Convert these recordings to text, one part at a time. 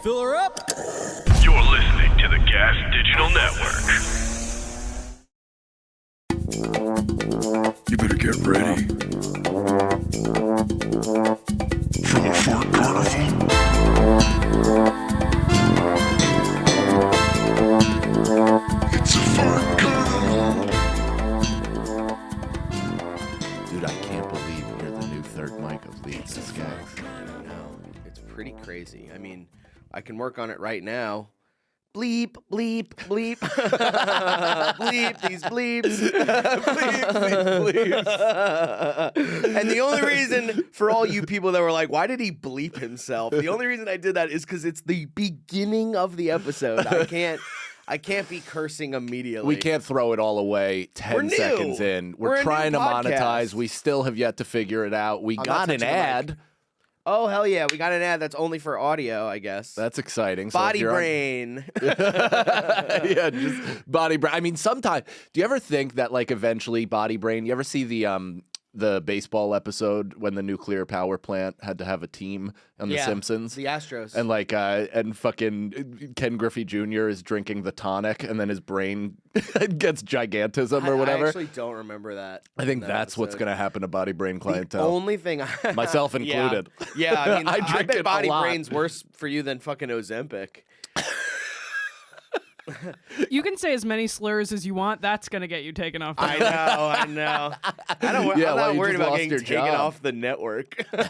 Fill her up. You're listening to the Gas Digital Network. You better get ready for the Fort Carnival. It's a Fort Carnival. Dude, I can't believe you're the new third mic of Leeds and Skaggs. I know. It's pretty crazy. I mean, I can work on it right now. Bleep, bleep, bleep. Bleep these bleeps. Bleep these bleeps. And the only reason for all you people that were like, why did he bleep himself? The only reason I did that is because it's the beginning of the episode. I can't be cursing immediately. We can't throw it all away 10 seconds in. We're trying to monetize. We still have yet to figure it out. We got an ad. Oh, hell yeah. We got an ad that's only for audio, I guess. That's exciting. Body brain. Yeah, just body brain. I mean, sometimes, do you ever think that, like, eventually body brain, you ever see the baseball episode when the nuclear power plant had to have a team on The Simpsons? The Astros. And like, and fucking Ken Griffey Jr. is drinking the tonic, and then his brain gets gigantism or whatever. I actually don't remember that. I think that's what's going to happen to body brain The clientele. only thing Myself included. Yeah, I mean, I drink bet it body a lot. brain's worse for you than fucking Ozempic. You can say as many slurs as you want. That's going to get you taken off. I know. I'm not worried about getting taken off the network. No,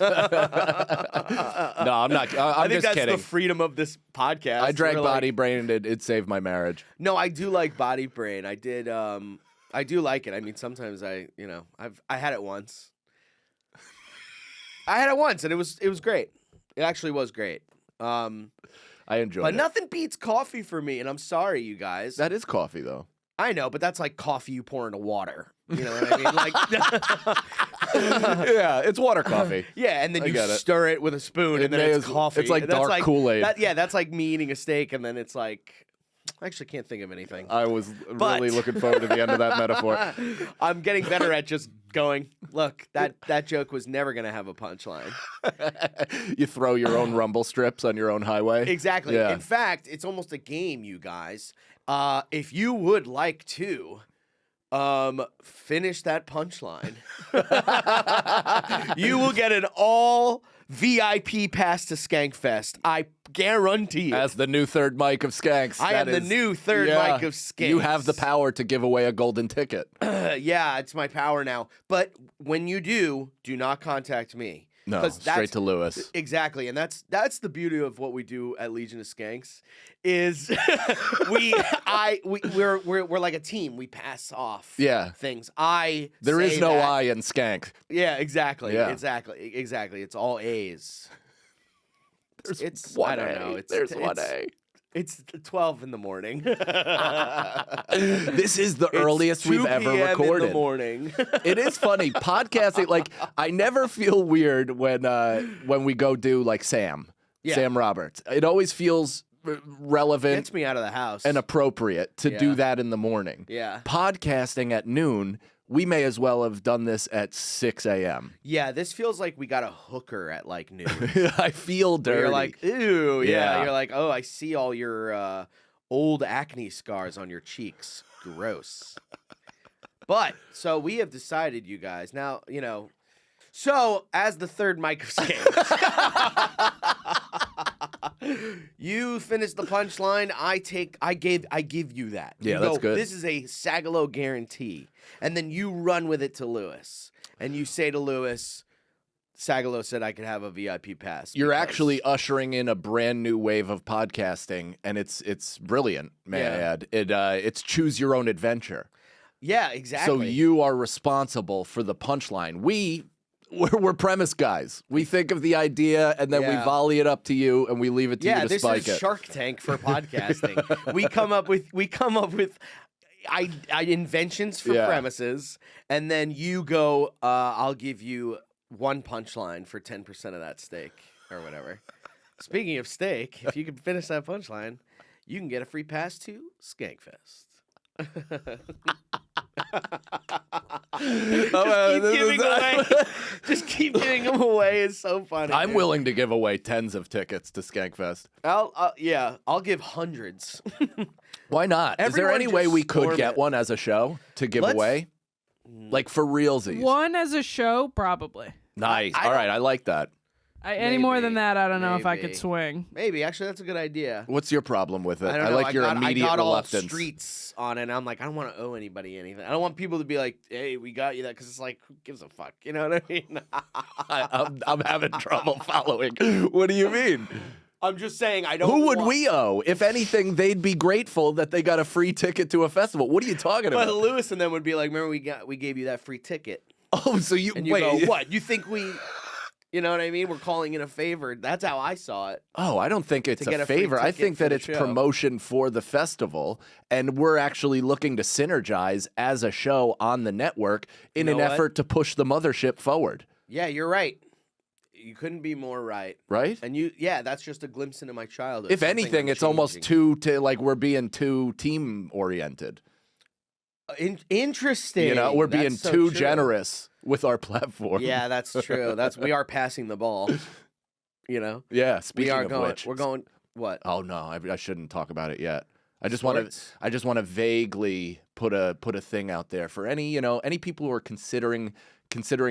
I'm not. I think just that's kidding. the freedom of this podcast. I drank We're body like, brain, and it saved my marriage. No, I do like body brain. I did. I do like it. I mean, sometimes I had it once. I had it once, and it was great. It actually was great. I enjoyed But it. nothing beats coffee for me, and I'm sorry, you guys. That is coffee, though. I know, but that's like coffee you pour into water. You know what I mean? Like, Yeah, it's water coffee. yeah, and then I you get it. stir it with a spoon, and then it's coffee. It's like And that's dark Kool-Aid. That's like me eating a steak, and then it's like, I actually can't think of anything. I was But- really looking forward to the end of that metaphor. I'm getting better at just going, look, that joke was never going to have a punchline. You throw your own rumble strips on your own highway. Exactly. Yeah. In fact, it's almost a game, you guys. If you would like to finish that punchline, you will get an all VIP pass to Skankfest. I guarantee it. As the new third mic of Skanks. I am the new third mic of Skanks. You have the power to give away a golden ticket. Yeah, it's my power now. But when you do not contact me. No, 'Cause straight to Lewis. Exactly, and that's the beauty of what we do at Legion of Skanks, is we're like a team. We pass off things. There is no I in Skank. Yeah, exactly. Yeah. Exactly. It's all A's. It's One I don't A. know. There's one A. It's 12 in the morning. This is the earliest It's 2 we've ever p.m. recorded. in the morning. It is funny podcasting. Like, I never feel weird when we go do like Sam Roberts. It always feels relevant. Gets me out of the house. And appropriate to do that in the morning. Yeah. Podcasting at noon. We may as well have done this at 6 a.m. Yeah, this feels like we got a hooker at like noon. I feel dirty. You're like, ooh, yeah. Yeah. You're like, oh, I see all your old acne scars on your cheeks. Gross. But, so we have decided, you guys, now, so as the third mic of Skanks, you finish the punchline, I give you that. Yeah, You that's go, good. This is a SAGALOW guarantee. And then you run with it to Lewis. And you say to Lewis, SAGALOW said I could have a VIP pass. You're because- actually ushering in a brand new wave of podcasting, and it's brilliant, may I add. It's choose your own adventure. Yeah, exactly. So you are responsible for the punchline. We're premise guys. We think of the idea, and then we volley it up to you, and we leave it to you to this spike is it. Shark Tank for podcasting. we come up with inventions for premises, and then you go, I'll give you one punchline for 10% of that steak or whatever. Speaking of steak, if you can finish that punchline, you can get a free pass to Skankfest. Just keep giving them away. It's so funny. I'm dude. willing to give away tens of tickets to Skankfest. I'll give hundreds. Why not? Is there Everyone any way just we could storm get it. one as a show to give Let's- away? Like for realsies. One as a show, probably. Nice. I All right, I like that. Any more than Maybe. that, I don't know if I Maybe. could swing. Maybe actually that's a good idea. What's your problem with it? I don't know. like your immediate I got reluctance. all streets on it. And I'm like, I don't want to owe anybody anything. I don't want people to be like, hey, we got you that, because it's like, who gives a fuck? You know what I mean? I'm having trouble following. What do you mean? I'm just saying, I don't. Who would want... we owe? If anything, they'd be grateful that they got a free ticket to a festival. What are you talking But about? Lewis and them would be like, remember we gave you that free ticket, Oh, so you and you wait. go, what? You think we? You know what I mean? We're calling it a favor. That's how I saw it. Oh, I don't think it's To get a a free favor. I ticket think for that the it's show. promotion for the festival, and we're actually looking to synergize as a show on the network in You an know what? effort to push the mothership forward. Yeah, you're right. You couldn't be more right. Right? And that's just a glimpse into my childhood. If Something anything, I'm it's almost changing. we're being too team oriented. Interesting. You know, we're being That's so too true. generous with our platform. Yeah, that's true. We are passing the ball. You know, Yeah. we Speaking are of going. which, We're going. What? Oh no, I shouldn't talk about it yet. I just want to. Sports? I just want to vaguely put a thing out there for any people who are considering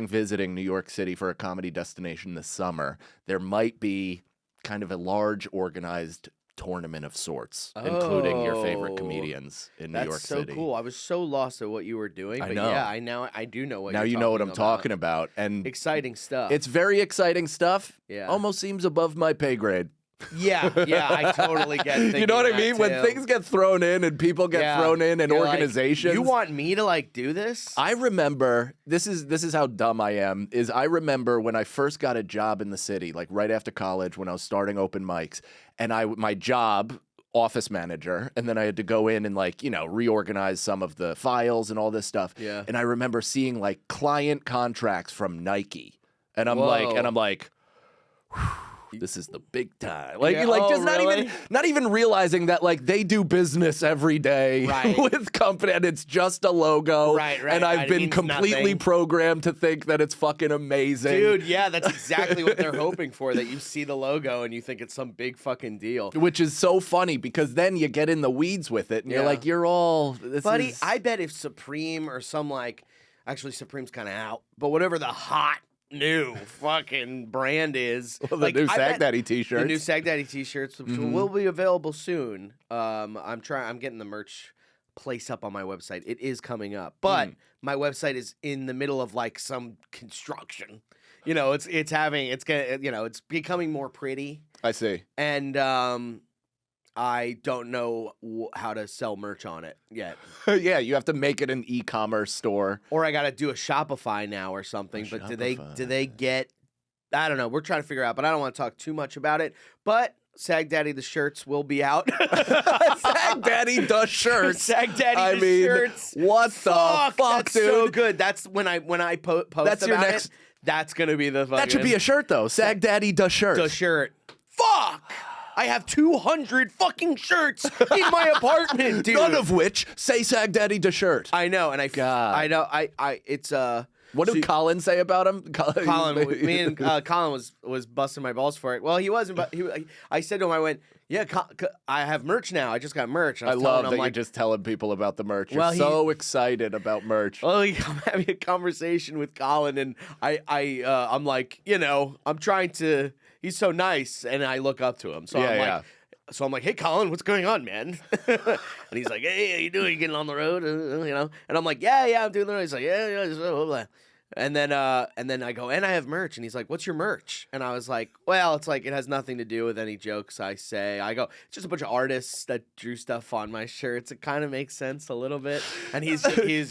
visiting New York City for a comedy destination this summer. There might be kind of a large organized tournament of sorts, including your favorite Oh, comedians in New That's York so City. cool. I was so lost at what you were doing. I But know. yeah, I do know what. Now you're you know what I'm about. talking about, and Exciting stuff. it's very exciting stuff. Yeah. Almost seems above my pay grade. yeah. I totally get. You know what I thinking mean? that, When too. things get thrown in and people get Yeah, thrown in and you're like, organizations. you want me to like do this? I remember this is how dumb I am. I remember when I first got a job in the city, like right after college, when I was starting open mics, and my job, office manager, and then I had to go in and reorganize some of the files and all this stuff. Yeah. And I remember seeing like client contracts from Nike, and I'm Whoa. like. This is the big time. Like, Yeah, you like oh, just really? not even realizing that like they do business every day Right. with company, and it's just a logo. Right, And I've it been means completely nothing. programmed to think that it's fucking amazing. Dude, yeah, that's exactly what they're hoping for. That you see the logo and you think it's some big fucking deal. Which is so funny because then you get in the weeds with it and you're Yeah. like, you're all this Buddy, is... I bet if Supreme or some actually Supreme's kind of out, but whatever the hot new fucking brand is, Well, the new I Sag bet Daddy t-shirts. the new Sag Daddy t-shirts which will be available soon. I'm getting the merch place up on my website. It is coming up, but my website is in the middle of like some construction. You know, it's becoming more pretty, I see. and I don't know how to sell merch on it yet. Yeah, you have to make it an e-commerce store. Or I got to do a Shopify now or something. But do they get? I don't know. We're trying to figure out. But I don't want to talk too much about it. But Sag Daddy the shirts will be out. Sag Daddy does shirts. Sag Daddy I the mean, shirts. what the fuck, that's dude? so good. That's when I post That's your about next- it. That's gonna be the fucking. That should be a shirt though. Sag Daddy does shirts. the shirt. Fuck! I have 200 fucking shirts in my apartment, dude. None of which say Sag Daddy does shirt. I know, and God. I know. It's What did Colin say about him? Colin, me and Colin was busting my balls for it. Well, he wasn't, but I said to him, I went, yeah, I have merch now. I just got merch. And I was telling love him, that I'm you're like, just telling people about the merch. You're Well, he- so excited about merch. well, I'm having a conversation with Colin, and I'm like, I'm trying to. He's so nice, and I look up to him. So I'm like, hey, Colin, what's going on, man? And he's like, hey, how you doing? You getting on the road? And I'm like, yeah, I'm doing the road. He's like, yeah, blah, blah, blah. And then I go, and I have merch. And he's like, what's your merch? And I was like, well, it's like, it has nothing to do with any jokes I say. I go, it's just a bunch of artists that drew stuff on my shirts. It kind of makes sense a little bit. And he's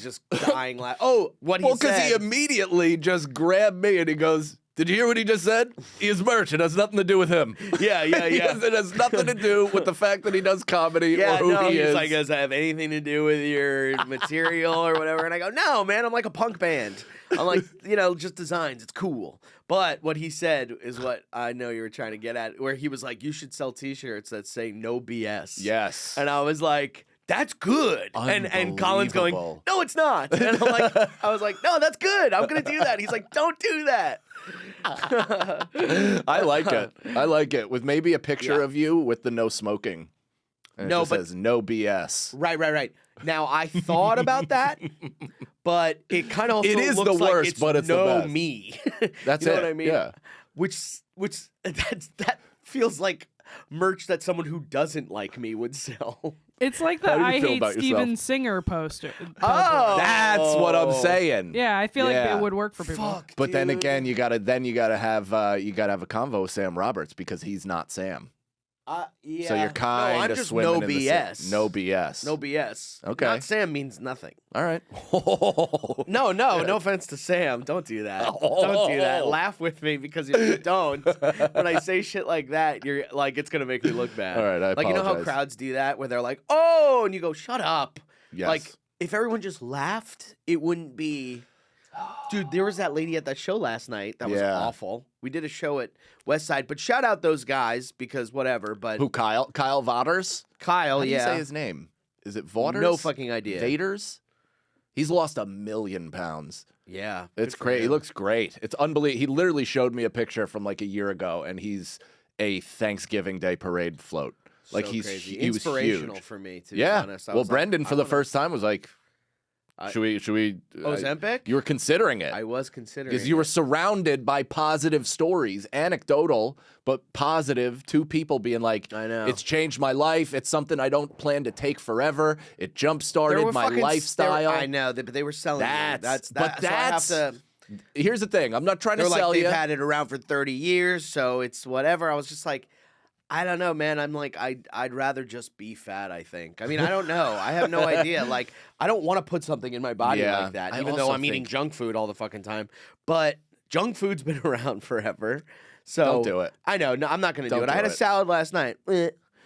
just dying laughing. Oh, what he Well, because said. he immediately just grabbed me and he goes, did you hear what he just said? He is merch. It has nothing to do with him. Yeah. It has nothing to do with the fact that he does comedy Yeah, or who no, he he's is. like, does that have anything to do with your material or whatever? And I go, no, man, I'm like a punk band. I'm like, just designs. It's cool. But what he said is what I know you were trying to get at, where he was like, you should sell T-shirts that say no BS. Yes. And I was like, that's good. And Colin's going, Unbelievable. no, it's not. And I was like, no, that's good. I'm gonna do that. He's like, don't do that. I like it. I like it. With maybe a picture Yeah. of you with the no smoking. And No, it just but- says no BS. Right. Now I thought about that, but it kind of also It is the looks like worst, it's but it's the no best. me. That's you know it. what I mean? Yeah. Which that feels like merch that someone who doesn't like me would sell. It's like the How do you I feel Hate about Steven yourself? Singer poster. Oh, That's what I'm saying. Yeah, I feel like Yeah. it would work for people. Fuck, But then dude. again, you gotta have a convo with Sam Roberts because he's not Sam. Yeah. So you're kind I'm of just swimming no in the BS. same. No BS. No BS. Okay. Not Sam means nothing. All right. No offense to Sam. Don't do that. Don't do that. Laugh with me because if you don't, when I say shit like that, you're like, it's gonna make me look bad. All right, I like, you know how apologize. crowds do that where they're like, oh, and you go, shut up. Yes. Like, if everyone just laughed, it wouldn't be. Dude, there was that lady at that show last night. That was Yeah. awful. We did a show at West Side, but shout out those guys because whatever. But Who? Kyle Vaughters? Kyle, How do you yeah, say his name? Is it Vaughters? no fucking idea. Vaders? He's lost 1 million pounds. Yeah, It's good for great. He him. looks great. It's unbelievable. He literally showed me a picture from like a year ago, and he's a Thanksgiving Day parade float. Like So he's crazy. he was Inspirational huge. for me, to Yeah. be honest. I Well, was like, Brendan I for the wanna- first time was like, I- should we? Ozempic? You were considering it. I was considering Because you were it. surrounded by positive stories, anecdotal, but positive. Two people being like, I know. it's changed my life. It's something I don't plan to take forever. It jump There started were my fucking- lifestyle. I know, but they were selling you. That's- That's but so I have that's- to. Here's the thing. I'm not trying They're to like sell they've you. had it around for 30 years, so it's whatever. I was just like, I don't know, man. I'm like, I'd rather just be fat. I think. I mean, I don't know. I have no idea. Like, I don't want to put something in my body Yeah, like that, I even though also I'm eating think- junk food all the fucking time. But junk food's been around forever. So Don't do it. I know. No, I'm not going to do Don't it. I had do a it. salad last night.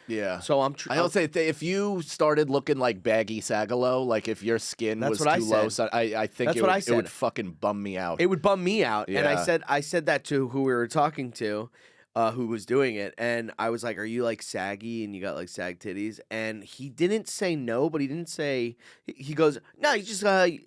Yeah. So I'm. I will say if you started looking like baggy Sagalow, like if your skin That's was what I too low, said. I think That's it what would, I it would said. fucking bum me out. It would bum me out. And Yeah. I said that to who we were talking to, who was doing it, and I was like, "Are you like saggy and you got like sag titties?" And he didn't say no, but he didn't say. He goes, "No, you just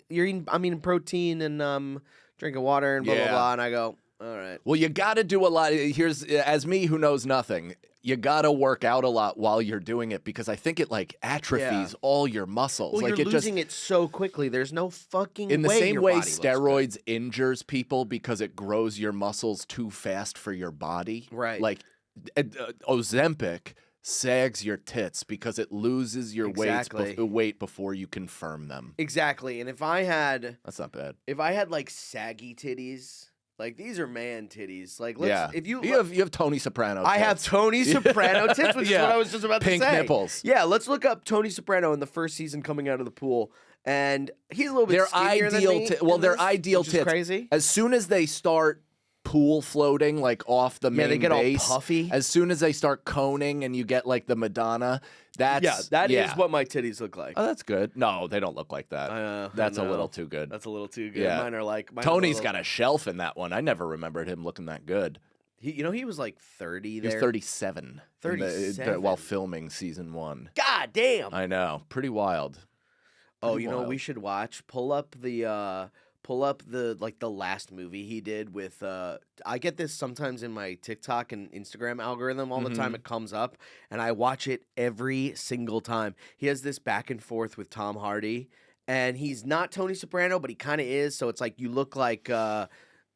you're eating. I'm eating protein and drinking water and blah blah Yeah. blah." And I go, "All right." Well, you got to do a lot. Here's as me who knows nothing. You got to work out a lot while you're doing it because I think it like atrophies all your muscles. Well, like you're it losing just it so quickly. There's no fucking in the way same your way body looks good. steroids injures people because it grows your muscles too fast for your body. Right. Like Ozempic sags your tits because it loses your Exactly. weight before you confirm them. Exactly. And if I had That's not bad. like saggy titties, like these are man titties. Like Yeah. if you have Tony Soprano. I have tits. Tony Soprano tits, which is Yeah. what I was just about Pink to say. nipples. Yeah, let's look up Tony Soprano in the first season coming out of the pool, and he's a little bit They're skinnier than ideal. me Well, in they're this, ideal which is tits. crazy. As soon as they start pool floating, like off the main Yeah, they get all base, puffy. as soon as they start coning and you get like the Madonna, that's That is yeah. what my titties look like. Oh, that's good. No, they don't look like that. I That's a know. little too good. That's a little too good. Yeah. Mine are like Tony's got a shelf in that one. I never remembered him looking that good. He was like 30 He there. was 37. in the- 37. while filming season 1. God damn. I know. Pretty wild. Oh, Pretty you know what we wild. should watch? Pull up the like the last movie he did with I get this sometimes in my TikTok and Instagram algorithm all the time. It comes up and I watch it every single time. He has this back and forth with Tom Hardy, and he's not Tony Soprano, but he kind of is. So it's like you look like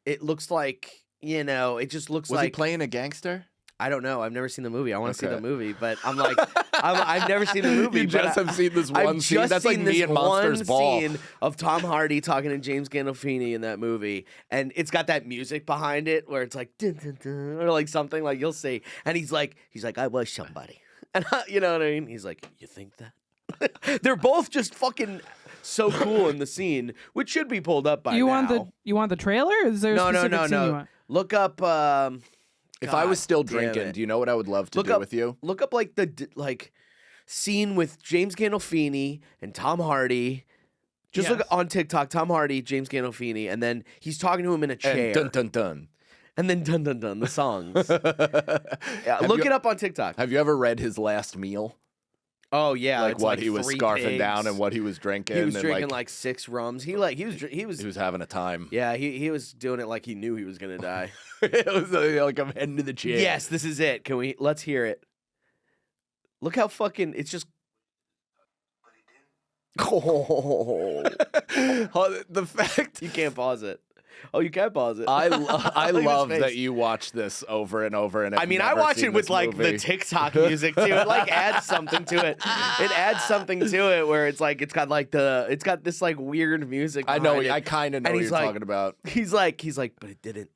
it looks like, you know, it just looks Was like he playing a gangster? I don't know. I've never seen the movie. I want to see Okay. the movie, but I'm like, I've never seen the movie. You but just have seen this I've one scene. just That's like seen me this and Monsters one Ball. scene of Tom Hardy talking to James Gandolfini in that movie, and it's got that music behind it where it's like dun, dun, dun, or like something like you'll see, and he's like, I was somebody, and you know what I mean? He's like, you think that? They're both just fucking so cool in the scene, which should be pulled up by You now. want the trailer? Is there a No, specific scene you no. want? Look up. If I was God still damn drinking, it. do you know what I would love to Look do up with you? Look up like the scene with James Gandolfini and Tom Hardy. Just look Yes. on TikTok, Tom Hardy, James Gandolfini, and then he's talking to him in a chair. And dun dun dun. And then dun dun dun, the songs. Yeah, Have look you- it up on TikTok. Have you ever read his last meal? Oh yeah, like it's what he was 3 scarfing pigs. down and what he was drinking. He was and drinking like 6 rums. He was having a time. yeah, he was doing it like he knew he was gonna die. It was like I'm heading to the gym. Yes, this is it. Let's hear it. Look how fucking it's just. Oh, The fact you can't pause it. Oh, you can pause it. I Look at his love face. that you watch this over and over. And I mean, I watch it with like the TikTok music too. It like adds something to it. It adds something to it where it's like it's got this like weird music. I know. behind it. I kind of know And what he's you're like- talking about. He's like, but it didn't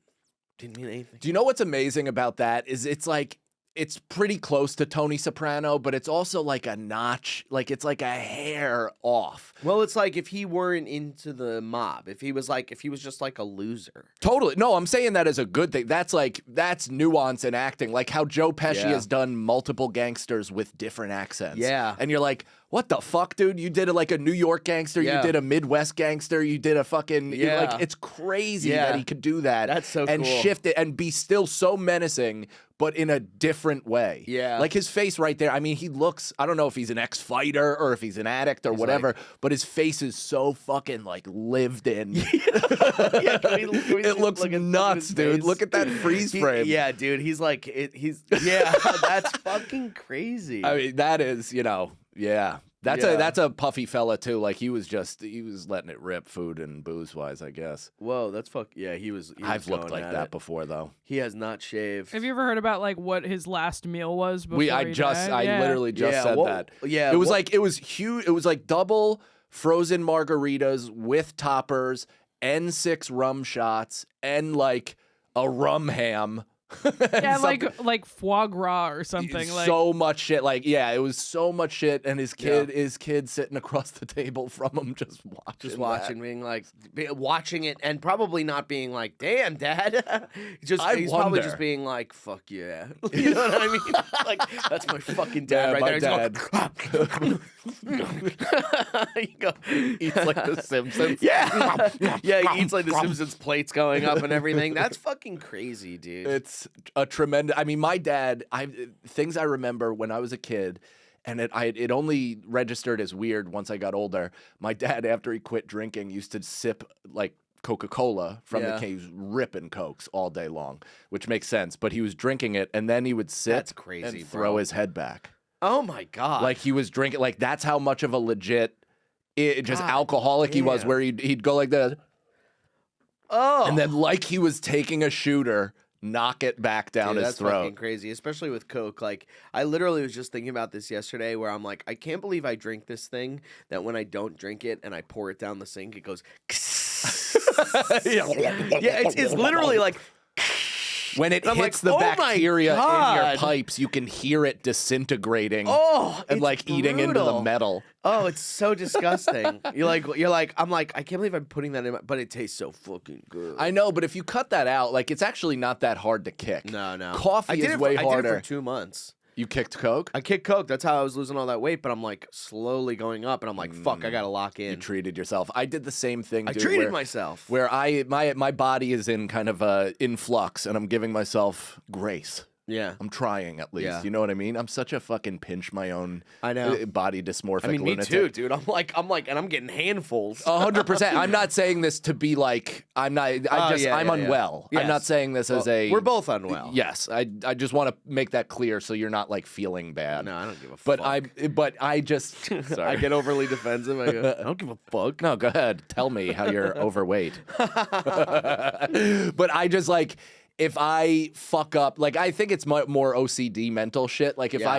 mean anything. Do you know what's amazing about that? Is it's like it's pretty close to Tony Soprano, but it's also like a notch, like it's like a hair off. Well, it's like if he weren't into the mob, if he was just like a loser. Totally. No, I'm saying that as a good thing. That's nuance in acting. Like how Joe Pesci Yeah. has done multiple gangsters with different accents. Yeah. And you're like, what the fuck, dude? You did like a New York gangster, Yeah. you did a Midwest gangster, you did a fucking Yeah. like it's crazy Yeah. that he could do that. That's so and cool. shift it and be still so menacing, but in a different way. Yeah. Like his face right there. I mean, he looks, I don't know if he's an ex-fighter or if he's an addict or whatever, but his face is so fucking like lived in. Yeah, can we It looks look at nuts, his dude. face? Look at that freeze frame. Yeah, dude. He's like, yeah, that's fucking crazy. I mean, that is, yeah. That's Yeah. a puffy fella too. Like he was letting it rip, food and booze wise, I guess. Whoa, that's yeah. He was. I've looked going like at that it. before though. He has not shaved. Have you ever heard about like what his last meal was before he died? Yeah. Literally just said that. Yeah, It was like, it was huge. It was like double frozen margaritas with toppers and 6 rum shots and like a rum ham. Yeah, Something- like foie gras or something. Like so much shit. Like, yeah, it was so much shit. And his kid sitting across the table from him, just watching, that. being like, watching it, and probably not being like, "Damn, Dad." He's probably wonder. just being like, "Fuck yeah," you know what I mean? Like, that's my fucking dad Yeah, right my there. You go, Eats like the Simpsons. yeah, yeah. He eats like the Simpsons plates going up and everything. That's fucking crazy, dude. It's a tremendous. I mean, my dad. Things I remember when I was a kid, and it only registered as weird once I got older. My dad, after he quit drinking, used to sip like Coca-Cola from the can. He was ripping Cokes all day long, which makes sense. But he was drinking it, and then he would sit That's crazy, and throw bro. his head back. Oh my god! Like he was drinking. Like that's how much of a legit, just God alcoholic he was. damn. Where he'd go like this, oh, and then like he was taking a shooter, knock it back down Dude, his that's throat. fucking crazy, especially with Coke. Like, I literally was just thinking about this yesterday where I'm like, I can't believe I drink this thing that when I don't drink it and I pour it down the sink, it goes. Yeah, it's literally like. When it And I'm hits like, the "Oh my bacteria in your God." pipes, you can hear it disintegrating Oh, and it's like eating into the brutal. metal. Oh, it's so disgusting. I'm like, I can't believe I'm putting that in, but it tastes so fucking good. I know, but if you cut that out, like it's actually not that hard to kick. No. Coffee I did is it way I did harder. it for 2 months. You kicked Coke? I kicked Coke. That's how I was losing all that weight. But I'm like slowly going up, and I'm like, fuck, I gotta lock in. You treated yourself. I did the same thing, I dude, treated where- myself. Where my body is in kind of in flux, and I'm giving myself grace. Yeah. I'm trying at least. Yeah. You know what I mean? I'm such a fucking pinch my own I know. body dysmorphic I mean, me lunatic. too, dude. I'm like, and I'm getting handfuls. 100%. I'm not saying this to be like I'm not. I'm unwell. Yes. I'm not saying this as Well, a. we're both unwell. Yes, I just want to make that clear so you're not like feeling bad. No, I don't give a But fuck. I just. Sorry. I get overly defensive. I go, I don't give a fuck. No, go ahead. Tell me how you're overweight. But I just like. If I fuck up, like I think it's more OCD mental shit. Like if Yeah.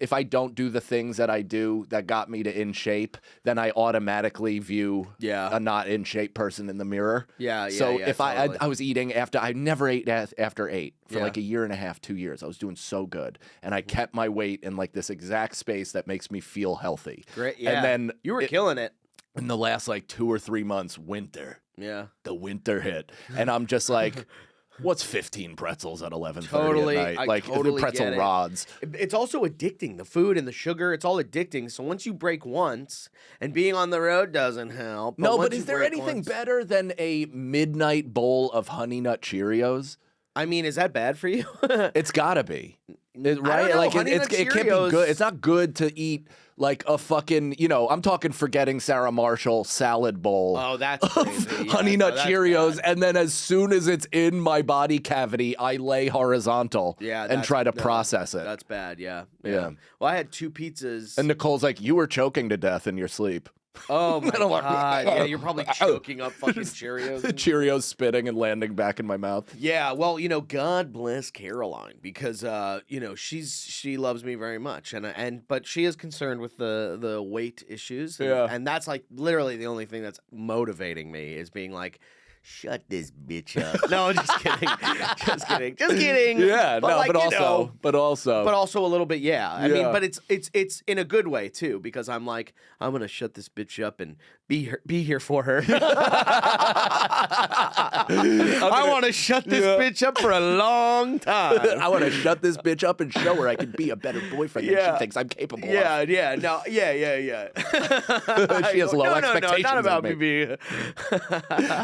if I don't do the things that I do that got me to in shape, then I automatically view a not in shape person in the mirror. Yeah. So if totally. I was eating I never ate after 8 for Yeah. like a year and a half, 2 years. I was doing so good, and I kept my weight in like this exact space that makes me feel healthy. Great. Yeah. And then you were killing it. in the last like 2 or 3 months, Yeah. the winter hit, and I'm just like. What's 15 pretzels at 11:30 Totally, at night? I Like totally the pretzel get it. rods. It's also addicting. The food and the sugar, it's all addicting. So once you break once, and being on the road doesn't help. No, once but you is there break anything once- better than a midnight bowl of Honey Nut Cheerios? I mean, is that bad for you? It's gotta be. Right? know, Like Honey it Nut can't be Cheerios- good. It's not good to eat like a fucking, I'm talking forgetting Sarah Marshall salad bowl. Oh, that's crazy. Yeah, Honey Nut no, that's Cheerios, bad. and then as soon as it's in my body cavity, I lay horizontal Yeah, and that's- no, no, process it. That's bad. Yeah. Yeah. Well, I had 2 pizzas. And Nicole's like, you were choking to death in your sleep. oh my I'm like, god. Yeah, you're probably choking up fucking Cheerios. The Cheerios spitting and landing back in my mouth. Yeah, well, God bless Caroline because she loves me very much but she is concerned with the weight issues. And that's like literally the only thing that's motivating me is being like, shut this bitch up. No, just kidding. Just kidding. Yeah, but like, but also but also a little bit, yeah. I Yeah. mean, but it's in a good way too, because I'm like, I'm gonna shut this bitch up and be here for her. I want to shut this bitch up for a long time. I want to shut this bitch up and show her I can be a better boyfriend than Yeah. she thinks I'm capable Yeah, of. yeah, no, yeah. She has low expectations No, not of about me. me being.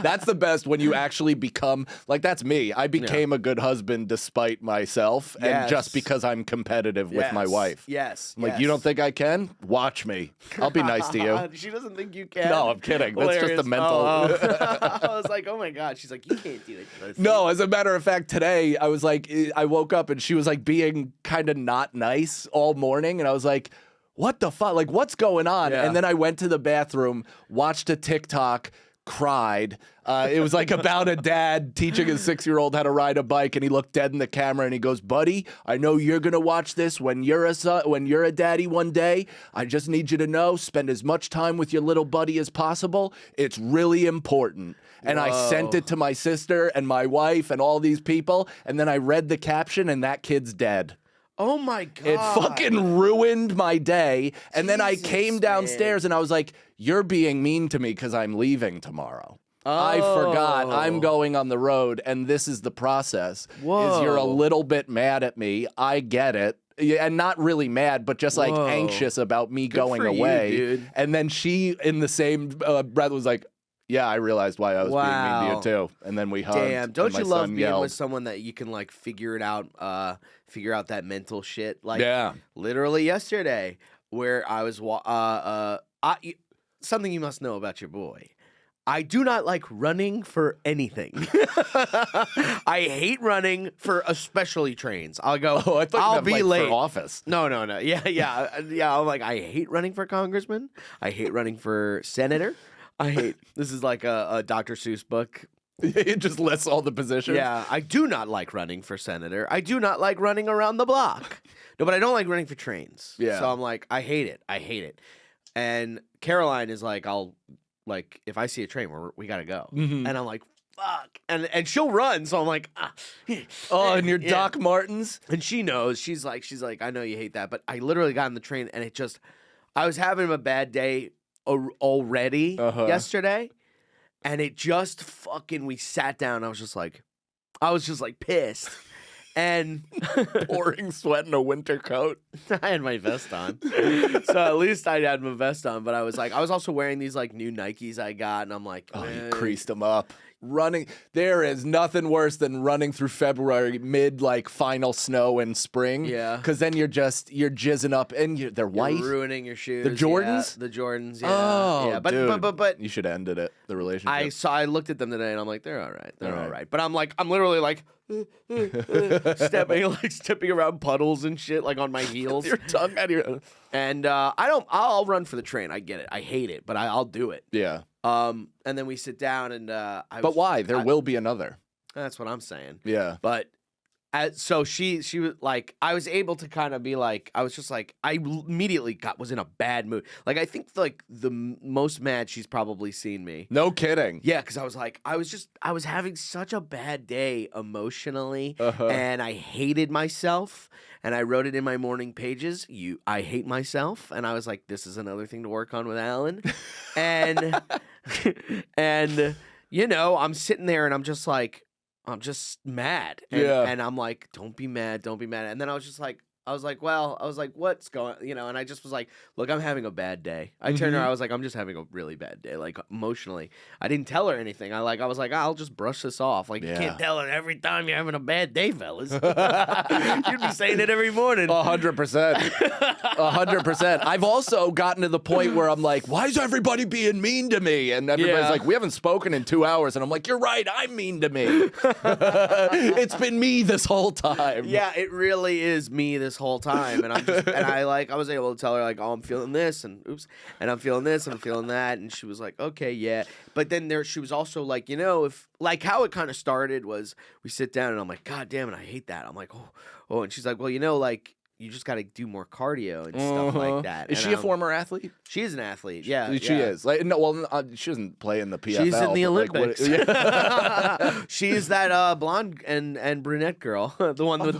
That's the best when you actually become like that's me. I became a good husband despite myself and Yes. just because I'm competitive with my Yes, wife. Yes. I'm like, you don't think I can? Watch me. I'll be nice to you. She doesn't think you can. No, I'm kidding. That's just Hilarious. the mental. I was like, oh my god. She's like, you can't do it. No, as a matter of fact, today I was like, I woke up and she was like being kind of not nice all morning. And I was like, what the fuck? Like, what's going on? Yeah. And then I went to the bathroom, watched a TikTok, cried. It was like about a dad teaching his 6-year-old how to ride a bike, and he looked dead in the camera and he goes, "Buddy, I know you're gonna watch this when you're a son, when you're a daddy one day. I just need you to know, spend as much time with your little buddy as possible. It's really important." And I sent it to my sister and my wife and all these people, and then I read the caption, and that kid's dead. Oh my god. It fucking ruined my day. And then I Jesus, came downstairs and I was like, you're being mean to me because I'm leaving tomorrow. I forgot I'm going on the road, and this is the process. Is you're a Whoa. little bit mad at me. I get it. Yeah, and not really mad, but just like Whoa. anxious about me going for you, away. dude. And then she, in the same breath, was like, yeah, I realized why I was being mean to you too. And then we hugged. Damn, don't and my you love son being yelled. with someone that you can like figure out that mental shit? Like Yeah. literally yesterday where I was something you must know about your boy. I do not like running for anything. I hate running for especially trains. I'll go. Oh, I thought I'll you meant, be like, late. for office. No. Yeah. I'm like, I hate running for congressman. I hate running for senator. This is like a Dr. Seuss book. It just lists all the positions. Yeah, I do not like running for senator. I do not like running around the block. No, but I don't like running for trains. Yeah. So I'm like, I hate it. And Caroline is like, if I see a train, we gotta go. Mhm. And I'm like, fuck. And she'll run. So I'm like, Oh, and your Yeah. Doc Martens? And she knows. She's like, I know you hate that, but I literally got on the train and I was having a bad day already yesterday, and it just fucking. We sat down. I was just like pissed, and Pouring sweat in a winter coat. I had my vest on, so at least I had my vest on. But I was also wearing these like new Nikes I got, and I'm like, Oh, you man. creased them up. Running. There is nothing worse than running through February mid like final snow and spring. Yeah. Because then you're jizzing up, and they're white. You're ruining your shoes. The Jordans? Yeah, the Jordans. Yeah. Oh, yeah. But dude. but You should have ended it. The relationship. I looked at them today and I'm like, they're all right. They're All all right. right. But I'm literally like stepping around puddles and shit, like on my heels. Your tongue out of your. And I'll run for the train. I get it. I hate it, but I'll do it. Yeah. And then we sit down and But why? There will be another. That's what I'm saying. Yeah. But so she was like, I was able to kind of be like, I was just like, I immediately was in a bad mood. Like, I think like the most mad she's probably seen me. No kidding. Yeah, because I was having such a bad day emotionally, Uh-huh. and I hated myself. And I wrote it in my morning pages. I hate myself, and I was like, this is another thing to work on with Alan. And I'm sitting there, and I'm just mad. And, Yeah. And I'm like, don't be mad. And then I was just like, I was like, what's going, and I just was like, look, I'm having a bad day. I turned to her, I was like, I'm just having a really bad day, like emotionally. I didn't tell her anything. I was like, I'll just brush this off. Like, you can't tell her every time you're having a bad day, fellas. You'd be saying it every morning. 100%. 100%. I've also gotten to the point where I'm like, why is everybody being mean to me? And everybody's like, we haven't spoken in 2 hours. And I'm like, you're right, I'm mean to me. It's been me this whole time. Yeah, it really is me this whole time. And I was able to tell her, like, oh, I'm feeling this, and oops, and I'm feeling this, and I'm feeling that. And she was like, okay, yeah. But then she was also like, if, like, how it kind of started was we sit down, and I'm like, God damn it, I hate that. I'm like, oh. And she's like, well, like, you just got to do more cardio and stuff like that. Is she a former athlete? She is an athlete. Yeah, she is. Like, no, well, she doesn't play in the PFL. She's in the Olympics. Like, She's that blonde and brunette girl. The one with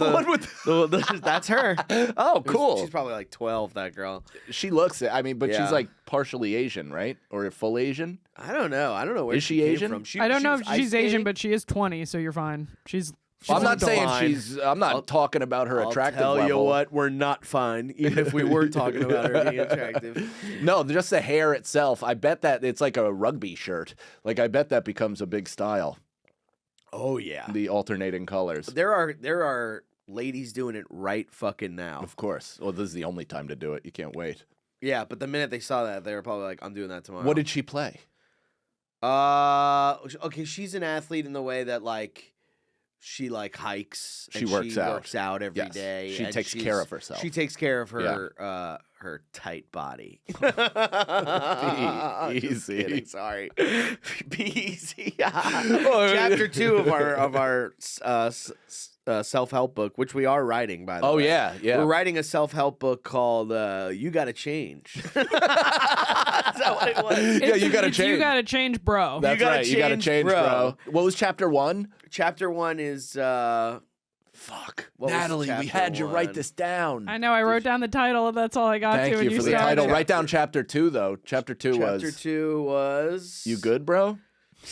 that's her. Oh, cool. She's probably like 12. That girl. She looks it. I mean, but she's like partially Asian, right? Or full Asian? I don't know. Where is she came Asian? From. I don't know if she's Asian, but she is 20, so you're fine. I'm not saying I'm not talking about her attractive level. I'll tell you what, we're not fine, even if we were talking about her being attractive. No, just the hair itself. I bet that it's like a rugby shirt. Like, I bet that becomes a big style. Oh, yeah. The alternating colors. There are ladies doing it right fucking now. Of course. Well, this is the only time to do it. You can't wait. Yeah, but the minute they saw that, they were probably like, I'm doing that tomorrow. What did she play? Okay, she's an athlete in the way that, like, she like hikes. She works out every day. She takes care of herself. She takes care of her her tight body. Be easy. Kidding, sorry. Be easy. Chapter 2 of our self-help book, which we are writing, by the way. Oh, yeah. We're writing a self-help book called You Gotta Change. Is that what it was? Yeah, you gotta change. You gotta change, bro. That's right. You gotta change, bro. What was chapter 1? Chapter 1 is fuck. What was Natalie, we had you write 1? this down. I know. I wrote down the title, and that's all I got Thank to. you for the started. title. Write down chapter 2, though. Chapter 2 was. You good, bro?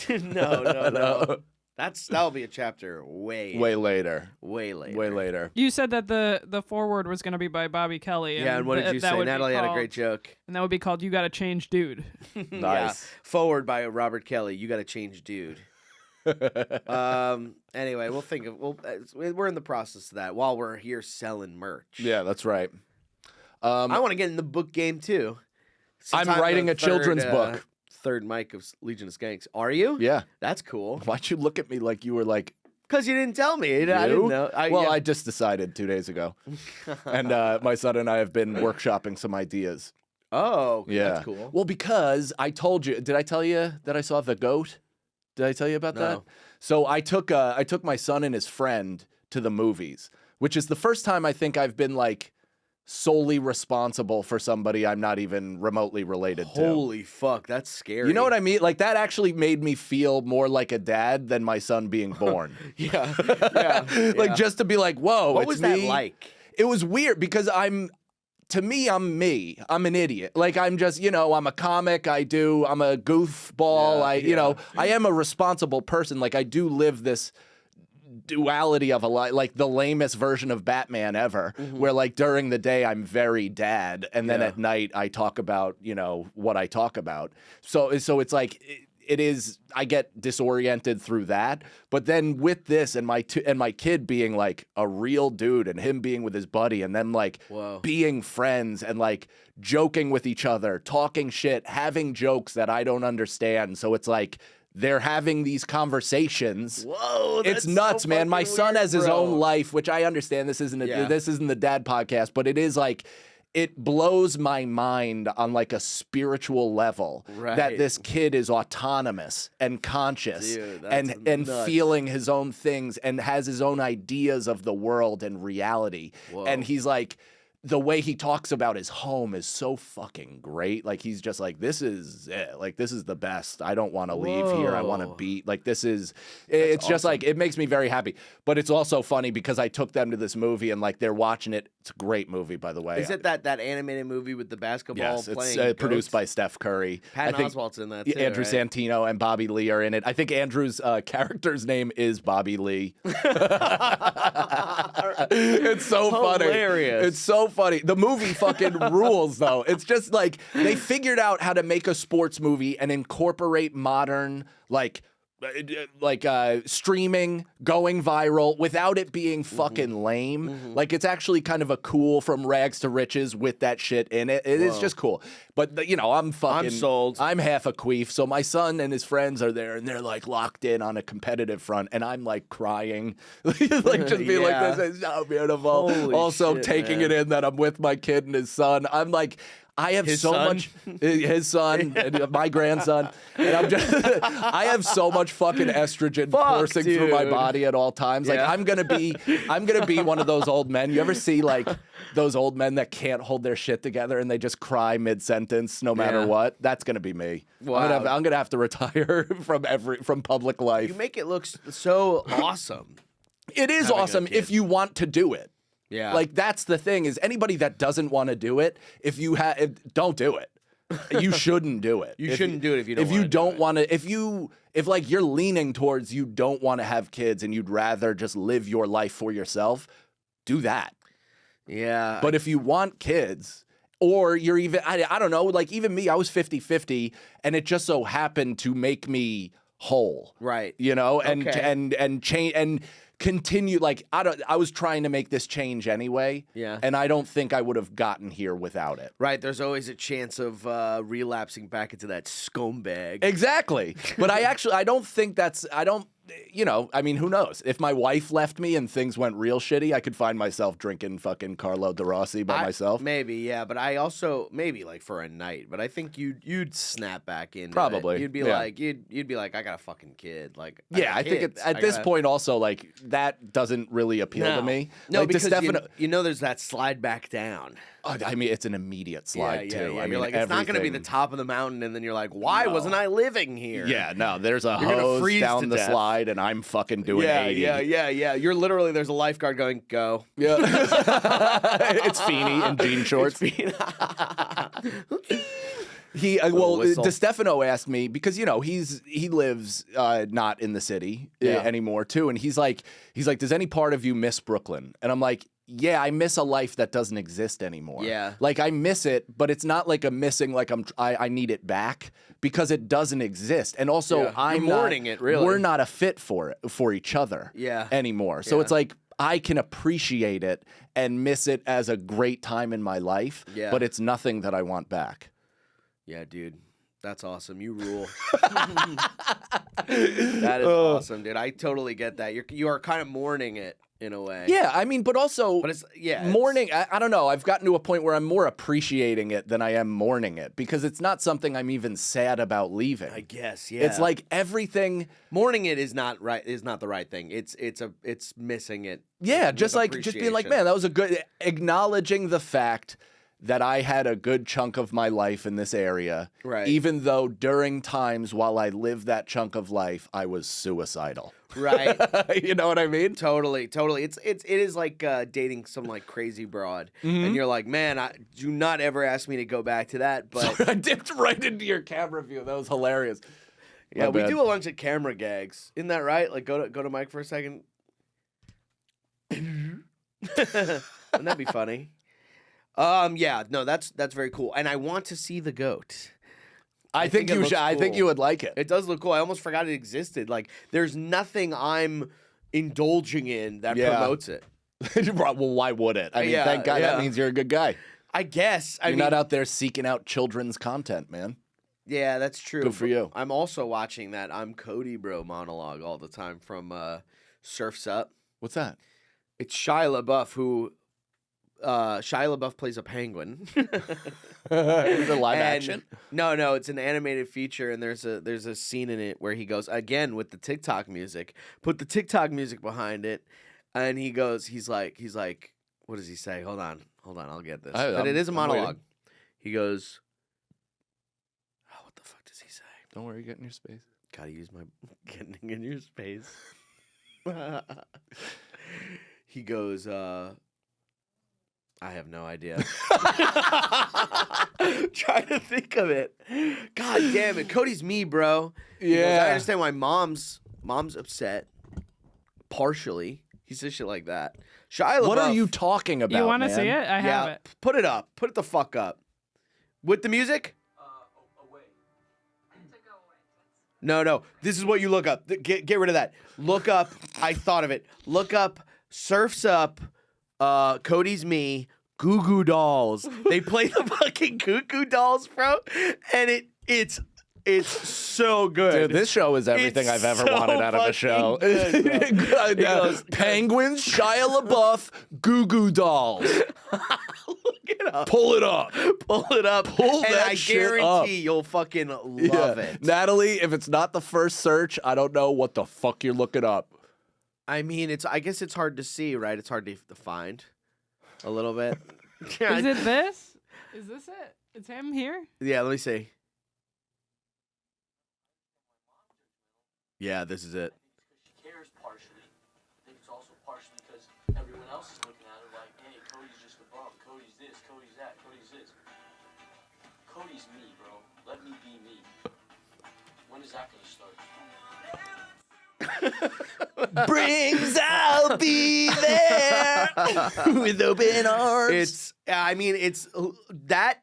No. That'll be a chapter way later. Way later. Way later. You said that the foreword was going to be by Bobby Kelly. Yeah, and what did you say? Natalie had a great joke. And that would be called "You Gotta Change, Dude." Nice. Yeah. Forward by Robert Kelly. You gotta change, dude. Anyway, we're in the process of that while we're here selling merch. Yeah, that's right. I want to get in the book game too. I'm writing a children's book. Third mic of Legion of Skanks. Are you? Yeah. That's cool. Why'd you look at me like you were like... Because you didn't tell me. I didn't know. I just decided 2 days ago. And my son and I have been workshopping some ideas. Oh, yeah. That's cool. Well, because I told you... Did I tell you that I saw The Goat? Did I tell you about that? So I took my son and his friend to the movies, which is the first time I think I've been like solely responsible for somebody I'm not even remotely related to. Holy fuck, that's scary. You know what I mean? Like, that actually made me feel more like a dad than my son being born. Yeah. Like, just to be like, whoa, what it's was me. that like? It was weird because to me, I'm me. I'm an idiot. Like, I'm just, I'm a comic. I'm a goofball. I am a responsible person. Like, I do live this duality of a life, like the lamest version of Batman ever, where like during the day I'm very dad, and then at night I talk about, what I talk about. So it's like, it is, I get disoriented through that. But then with this and my kid being like a real dude and him being with his buddy and them like being friends and like joking with each other, talking shit, having jokes that I don't understand. So it's like, they're having these conversations. Whoa, it's nuts, so man. My son weird, has his own life, which I understand. This isn't the dad podcast, but it is like, it blows my mind on like a spiritual level that this kid is autonomous and conscious and nuts. feeling his own things and has his own ideas of the world and reality. Whoa. And he's like, the way he talks about his home is so fucking great. Like, he's just like, this is it. Like, this is the best. I don't want to leave here. I want to be like, it's awesome. Just like, it makes me very happy. But it's also funny because I took them to this movie and like, they're watching it. It's a great movie, by the way. Is it that animated movie with the basketball yes, playing? It's produced by Steph Curry. Patton Oswalt's in that too, Andrew right? Santino and Bobby Lee are in it. I think Andrew's character's name is Bobby Lee. It's so funny. Hilarious. It's so funny. The movie fucking rules, though. It's just like they figured out how to make a sports movie and incorporate modern, like streaming, going viral without it being fucking lame. Like it's actually kind of a cool from rags to riches with that shit in it. It is just cool. But I'm sold. I'm half a queef. So my son and his friends are there and they're like locked in on a competitive front and I'm like crying. Like just being like, this is so beautiful. Holy also shit, taking man. it in that I'm with my kid and his son. I'm like, I have His so son? much, his son, and my grandson, and I'm just, I have so much fucking estrogen coursing through my dude. body at all times. Like Yeah. I'm gonna be one of those old men. You ever see like those old men that can't hold their shit together and they just cry mid sentence no matter Yeah. what? That's gonna be me. Wow. I'm gonna have to retire from public life. You make it look so awesome. It is having a awesome kid. if you want to do it. Yeah. Like that's the thing is anybody that doesn't want to do it, don't do it. You shouldn't do it. You shouldn't do it if you don't If you wanna do don't it. want to, if like you're leaning towards you don't want to have kids and you'd rather just live your life for yourself, do that. Yeah. But if you want kids, or you're even, I don't know, like even me, I was 50-50 and it just so happened to make me whole. Right. And Okay. and change and continue like I was trying to make this change anyway. Yeah. And I don't think I would have gotten here without it. Right, there's always a chance of relapsing back into that scumbag. Exactly. But I don't think I mean, who knows? If my wife left me and things went real shitty, I could find myself drinking fucking Carlo De Rossi by myself. Maybe, yeah, but I also maybe like for a night, but I think you'd snap back in. Probably, You'd be yeah. like you'd be like, I got a fucking kid. Like Yeah, I think it's at this point also like that doesn't really appeal to me. No, like, because DeStefano, there's that slide back down. I mean, it's an immediate slide yeah, too. yeah. I You're mean, like, it's not going to be the everything- top of the mountain, and then you're like, why No. wasn't I living here? Yeah, no, there's a You're gonna hose freeze down to the death. slide, and I'm fucking doing Yeah, 80. yeah. You're literally there's a lifeguard going, go. Yeah. It's Feeney in jean shorts. He well, whistle. DeStefano asked me because he lives not in the city anymore too, and he's like, does any part of you miss Brooklyn? And I'm like, yeah, I miss a life that doesn't exist anymore. Yeah. Like I miss it, but it's not like a missing like I need it back because it doesn't exist. And also Yeah. You're I'm mourning it, really. We're not a fit for each other Yeah. anymore. So Yeah. it's like I can appreciate it and miss it as a great time in my life, Yeah. but it's nothing that I want back. Yeah, dude. That's awesome. You rule. That is awesome, dude. I totally get that. You are kind of mourning it in a way. Yeah, I mean, but also But it's mourning. I don't know. I've gotten to a point where I'm more appreciating it than I am mourning it because it's not something I'm even sad about leaving. I guess, yeah. It's like everything. mourning it is not the right thing. It's missing it. Yeah, with just being like, appreciation. man, that was a good acknowledging the fact that I had a good chunk of my life in this area. Right. Even though during times while I lived that chunk of life, I was suicidal. Right. You know what I mean? Totally. It is like dating some like crazy broad, Mm-hmm. and you're like, man, do not ever ask me to go back to that. But I dipped right into your camera view. That was hilarious. yeah, My we bad. do a bunch of camera gags. Isn't that right? Like go to Mike for a second. Wouldn't that be funny? Yeah, no, that's very cool, and I want to see the goat. I think it you looks should. I think cool. you would like it. It does look cool. I almost forgot it existed. Like, there's nothing I'm indulging in that Yeah. promotes it. Well, why would it? I mean, Yeah, thank God. yeah. That means you're a good guy. I guess. I You're mean, not out there seeking out children's content, man. yeah, that's true. Good for but you. I'm also watching that I'm Cody Bro monologue all the time from Surf's Up. What's that? It's Shia LaBeouf who. Shia LaBeouf plays a penguin. Is it live And- action? No, it's an animated feature, and there's a scene in it where he goes again with the TikTok music. Put the TikTok music behind it, and he's like, what does he say? Hold on, I'll get this. But it is a I'm waiting. monologue. He goes, oh, what the fuck does he say? Don't worry, get in your space. Gotta use my getting in your space. He goes, I have no idea. Trying to think of it. God damn it. Cody's me, bro. He goes, I understand why mom's upset. Partially. He says shit like that. Shia LaBeouf. What are you talking about? You want to man? see it? I have it. Put it up. Put it the fuck up. With the music? No. This is what you look up. Get rid of that. Look up. I thought of it. Look up Surf's Up, Cody's Me, Goo Goo Dolls. They play the fucking Goo Goo Dolls, bro. And it's so good. Dude, this show is everything It's I've ever so wanted out of a show. fucking good, bro. It goes- Penguins, Shia LaBeouf, Goo Goo Dolls. Look it up. Pull it up. Pull it up. Pull and that I shit guarantee up. you'll fucking love it. Natalie, if it's not the first search, I don't know what the fuck you're looking up. I mean, I guess it's hard to see, right? It's hard to find a little bit. Is it this? Is this it? It's him here? Yeah, let me see. Yeah, this is it. She cares partially. I think it's also partially because everyone else is looking at her like, hey, Cody's just a bum. Cody's this, Cody's that, Cody's this. Cody's me, bro. Let me be me. When is that gonna start? Brings, I'll be there with open arms. It's that.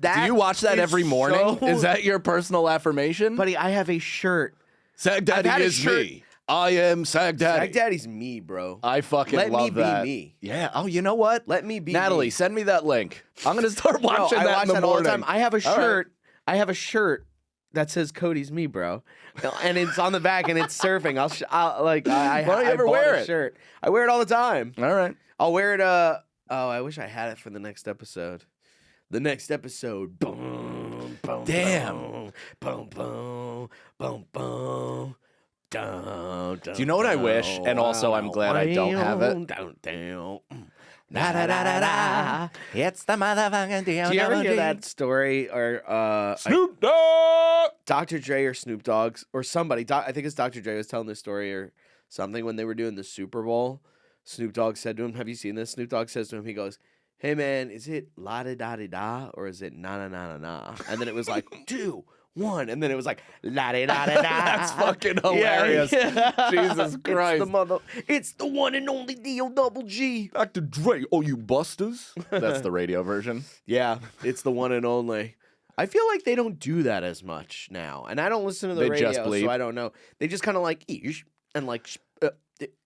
Do you watch that is every morning? so- Is that your personal affirmation? Buddy, I have a shirt. Sag Daddy had a is shirt- me. I am Sag Daddy. Sag Daddy's me, bro. I fucking Let me love be that. me. Yeah. Oh, you know what? Let me be Natalie, me. send me that link. I'm gonna start Bro, watching I that watch in the that all morning. the time. I have a All right. shirt. I have a shirt that says Cody's me, bro, and it's on the back and it's surfing. I Why don't you ever bought wear a it? shirt. I wear it all the time. All right. I'll wear it. Oh, I wish I had it for the next episode. The next episode. Boom, boom, Damn. Boom, boom, boom, boom, boom. Dun, Do you know what I wish? And also, I'm glad I don't have it. Down. Da, da, da, da, da. It's the motherfucking deal. Do you ever hear that story or Snoop Dogg. Dr. Dre or Snoop Dogg's or somebody? I think it's Dr. Dre was telling this story or something when they were doing the Super Bowl. Snoop Dogg said to him, "Have you seen this?" Snoop Dogg says to him, he goes, "Hey man, is it la da da da da or is it na na na na na?" And then it was like 2, 1, and then it was like la da da da da. That's fucking hilarious. Jesus Christ. It's the one and only D-O-double-G. Dr. Dre, oh, you busters. That's the radio version. Yeah, it's the one and only. I feel like they don't do that as much now, and I don't listen to the They radio, just bleep. so I don't know. They just kind of like "Eesh," and like,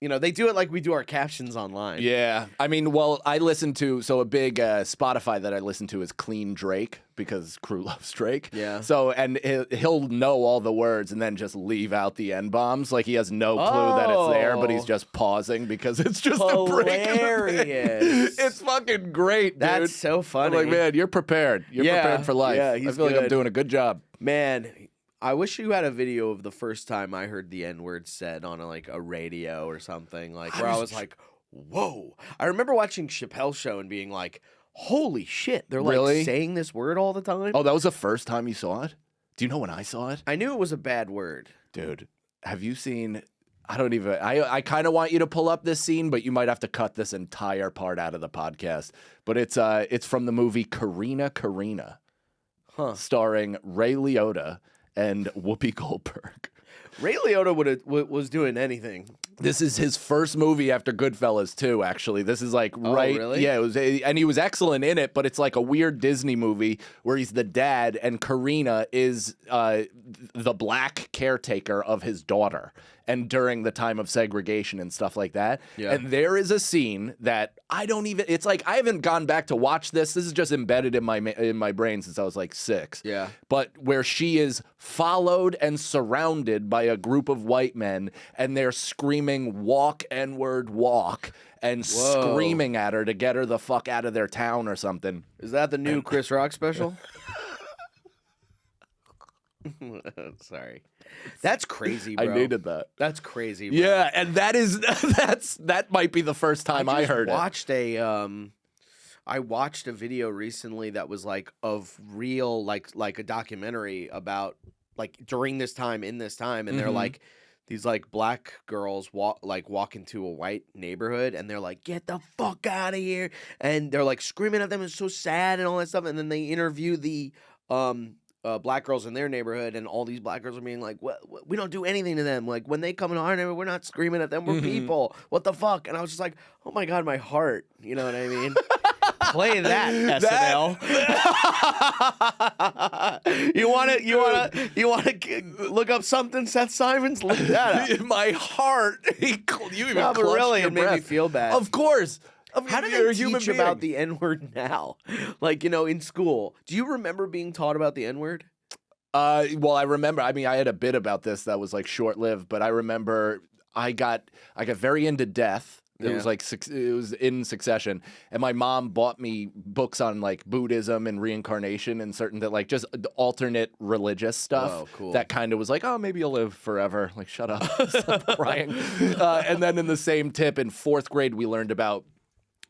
they do it like we do our captions online. Yeah. I mean, well, I listen to, so a big Spotify that I listen to is Clean Drake because crew loves Drake. Yeah. So, and he'll know all the words and then just leave out the N-bombs. Like he has no clue that it's there, but he's Oh. just pausing because it's just a break in the thing. Hilarious. It's fucking great, dude. That's so I'm funny. like, man, you're prepared. You're Yeah. prepared for life. Yeah, I he's feel like I'm good. doing a good job. Man, I wish you had a video of the first time I heard the N-word said on a radio or something, like where I was like, whoa. I remember watching Chappelle's show and being like, holy shit, they're like Really? saying this word all the time. Oh, that was the first time you saw it? Do you know when I saw it? I knew it was a bad word. Dude, have you seen? I kind of want you to pull up this scene, but you might have to cut this entire part out of the podcast. But it's from the movie Karina, starring Ray Liotta and Whoopi Goldberg. Ray Liotta was doing anything. This is his first movie after Goodfellas too, actually. This is like right. really? Yeah, it was, and he was excellent in it, but it's like a weird Disney movie where he's the dad and Karina is the black caretaker of his daughter. And during the time of segregation and stuff like that. Yeah. And there is a scene that it's like I haven't gone back to watch this. This is just embedded in my brain since I was like 6. Yeah. But where she is followed and surrounded by a group of white men and they're screaming walk N-word walk and Whoa. screaming at her to get her the fuck out of their town or something. Is that the new Chris Rock special? Sorry. That's crazy, bro. I needed that. That's crazy, bro. Yeah, and that might be the first time I heard it. I watched a video recently that was like of real like a documentary about like during this time in this time and they're like these like black girls walk into a white neighborhood and they're like get the fuck out of here and they're like screaming at them, it's so sad and all that stuff, and then they interview the black girls in their neighborhood, and all these black girls are being like, "What? We don't do anything to them. Like when they come in our neighborhood, we're not screaming at them. We're people. What the fuck?" And I was just like, "Oh my god, my heart." You know what I mean? Play that, SNL. you want to look up something, Seth Simons? Look that up. My heart. You even No, but clutched really, your it made me breath. feel bad. Of course. How do You're a they human teach about being. the N-word now? Like, in school. Do you remember being taught about the N-word? Well, I remember. I mean, I had a bit about this that was like short-lived, but I remember I got very into death. It was like it was in succession, and my mom bought me books on like Buddhism and reincarnation and certain that like just alternate religious stuff. Oh, cool. That kind of was like, oh, maybe you'll live forever. Like, shut up, stop crying. And then in the same tip, in 4th grade, we learned about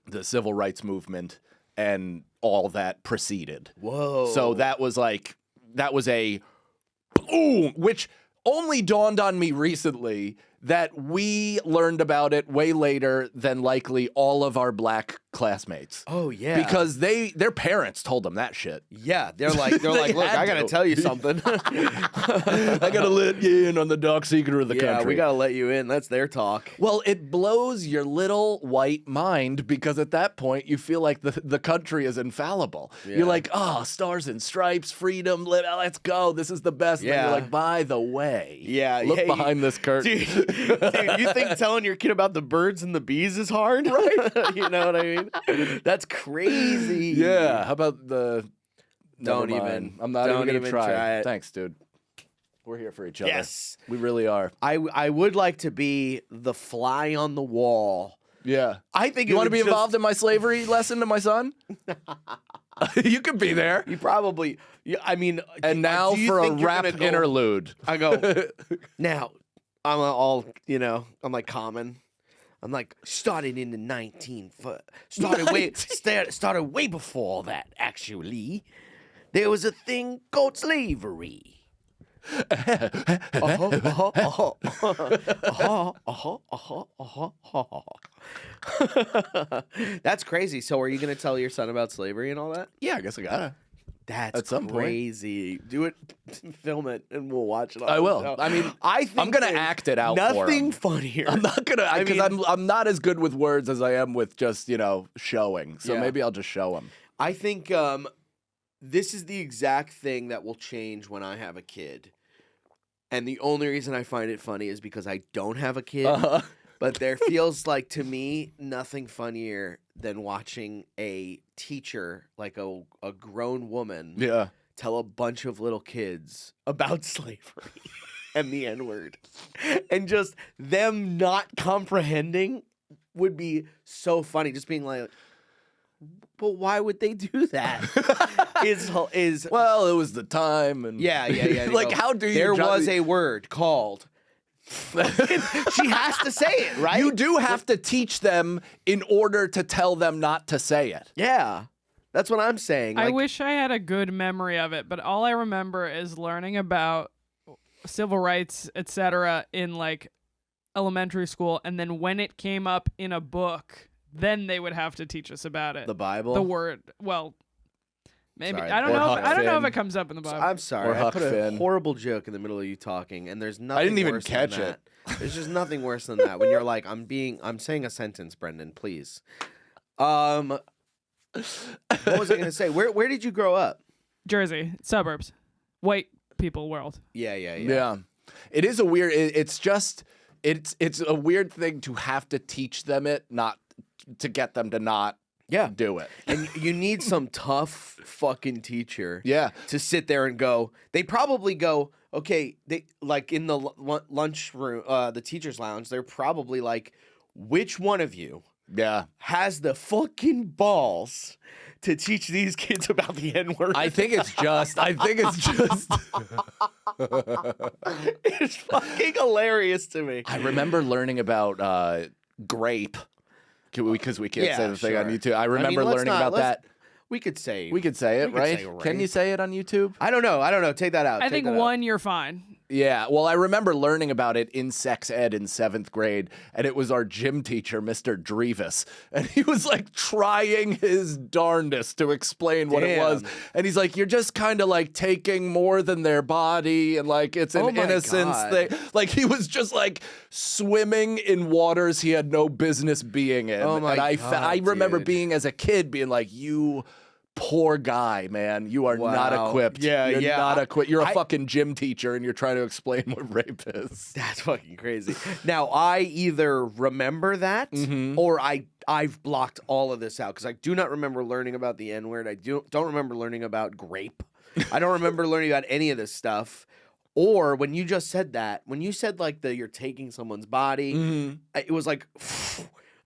the civil rights movement and all that preceded. Whoa. So that was a boom, which only dawned on me recently that we learned about it way later than likely all of our black classmates. Oh yeah. Because their parents told them that shit. Yeah, they're like, look, had I gotta to. tell you something. I gotta let you in on the dark secret of the Yeah, country. we gotta let you in. That's their talk. Well, it blows your little white mind because at that point you feel like the country is infallible. Yeah. You're like, oh, stars and stripes, freedom, let's go. This is the best. And then Yeah. you're like, by the way, Yeah, look yeah, behind this curtain. Dude, you think telling your kid about the birds and the bees is hard? Right. You know what I mean? That's crazy. Yeah. How about the? Don't Never even. mind. I'm not Don't even gonna even try. try it. Thanks, dude. We're here for each other. Yes. We really are. I would like to be the fly on the wall. Yeah. I think You it want to would be just- involved in my slavery lesson to my son? You could be there. You probably. I mean. And now do you for a think you're rap gonna go- interlude. I go. Now, I'm all. I'm like common. I'm like started in the started way before all that. Actually, there was a thing called slavery. That's crazy. So, are you going to tell your son about slavery and all that? Yeah, I guess I gotta. That's At some point. crazy. Do it, film it, and we'll watch it. On I the will. show. I mean, I think I'm gonna there's act it out for Nothing him. funnier. I'm not gonna because mean- I'm not as good with words as I am with just showing. So Yeah. maybe I'll just show him. I think this is the exact thing that will change when I have a kid. And the only reason I find it funny is because I don't have a kid. But there feels like, to me, nothing funnier than watching a teacher, like a grown woman, Yeah. tell a bunch of little kids about slavery and the N-word. And just them not comprehending would be so funny. Just being like, but why would they do that? is Well, it was the time and yeah. They Like, go, how do you There judge- was a word called. She has to say it, right? You do have to teach them in order to tell them not to say it. Yeah. That's what I'm saying. I Like, wish I had a good memory of it, but all I remember is learning about civil rights, etc., in like elementary school, and then when it came up in a book, then they would have to teach us about it. the Bible. The word, well, maybe Sorry. I don't Or know. Huck I don't know if Finn. it comes up in the Bible. I'm sorry. Or I Huck put a Finn. horrible joke in the middle of you talking, and there's nothing. didn't even worse catch than it. that. There's just nothing worse than that when you're like, I'm saying a sentence, Brendan, please. What was I gonna say? Where did you grow up? Jersey suburbs, white people world. Yeah. Yeah. It is a weird it's a weird thing to have to teach them it, not to get them to not Yeah. do it. And you need some tough fucking teacher. Yeah. To sit there and go. They probably go, okay, they like in the lunch room, the teacher's lounge, they're probably like, which one of you Yeah. has the fucking balls to teach these kids about the N-word? I think it's just It's fucking hilarious to me. I remember learning about grape because we can't Yeah, say the thing on sure. YouTube. I remember let's learning not- about let's- that. We could say. We could say it, we could right? say Can you rape. say it on YouTube? I don't know. Take that out. I Take think that out. one, you're fine. Yeah, well, I remember learning about it in sex ed in 7th grade, and it was our gym teacher, Mr. Drevis, and he was like trying his darndest to explain what it was. Damn. And he's like, you're just kind of like taking more than their body, and like it's Oh an my innocence God. thing. Like he was just like swimming in waters he had no business being in. Oh my and I God, remember dude. being as a kid being like, you poor guy, man. You are not Wow. equipped. Yeah, you're yeah. not equipped. You're a I- fucking gym teacher and you're trying to explain what rape is. That's fucking crazy. Now I either remember that or I've blocked all of this out because I do not remember learning about the N-word. I don't remember learning about grape. I don't remember learning about any of this stuff. Or when you just said that, when you said like you're taking someone's body, it was like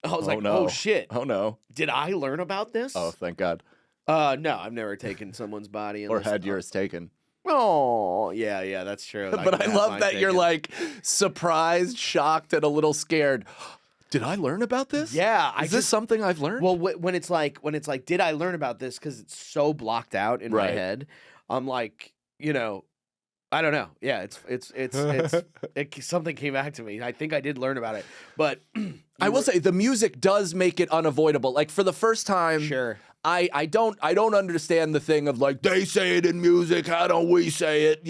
I was like, no. oh shit. Oh no. Did I learn about this? Oh, thank God. No, I've never taken someone's body Or unless- had yours taken. Oh, yeah, that's true. But can I have love mine that you're taken. like surprised, shocked, and a little scared. Did I learn about this? Yeah, Is this something I've learned? Well, when it's like, did I learn about this? Because it's so blocked out in my Right. head. I'm like, I don't know. Yeah, something came back to me. I think I did learn about it, but I will say the music does make it unavoidable. Like for the first time, sure. I don't understand the thing of like they say it in music, how don't we say it?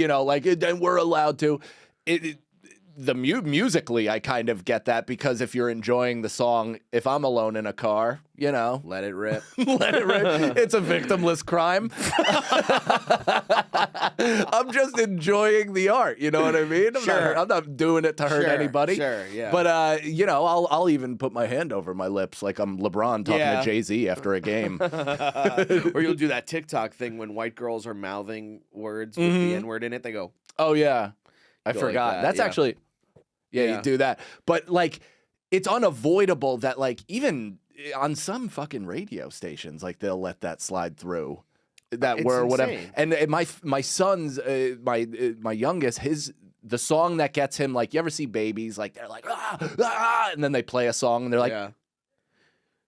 Then we're allowed to. Musically, I kind of get that because if you're enjoying the song, if I'm alone in a car, Let it rip. let it rip. It's a victimless crime. I'm just enjoying the art. You know what I mean? I'm not doing it to hurt Sure, anybody. sure, yeah. But I'll even put my hand over my lips like I'm LeBron talking Yeah. to Jay-Z after a game. Or you'll do that TikTok thing when white girls are mouthing words with the N-word in it. They go, Oh yeah, I Go like forgot. that, That's yeah. actually, Yeah. you do that. But like, it's unavoidable that like even on some fucking radio stations, like they'll let that slide through. That It's were whatever. insane. And my son's my youngest the song that gets him like you ever see babies like they're like and then they play a song and they're like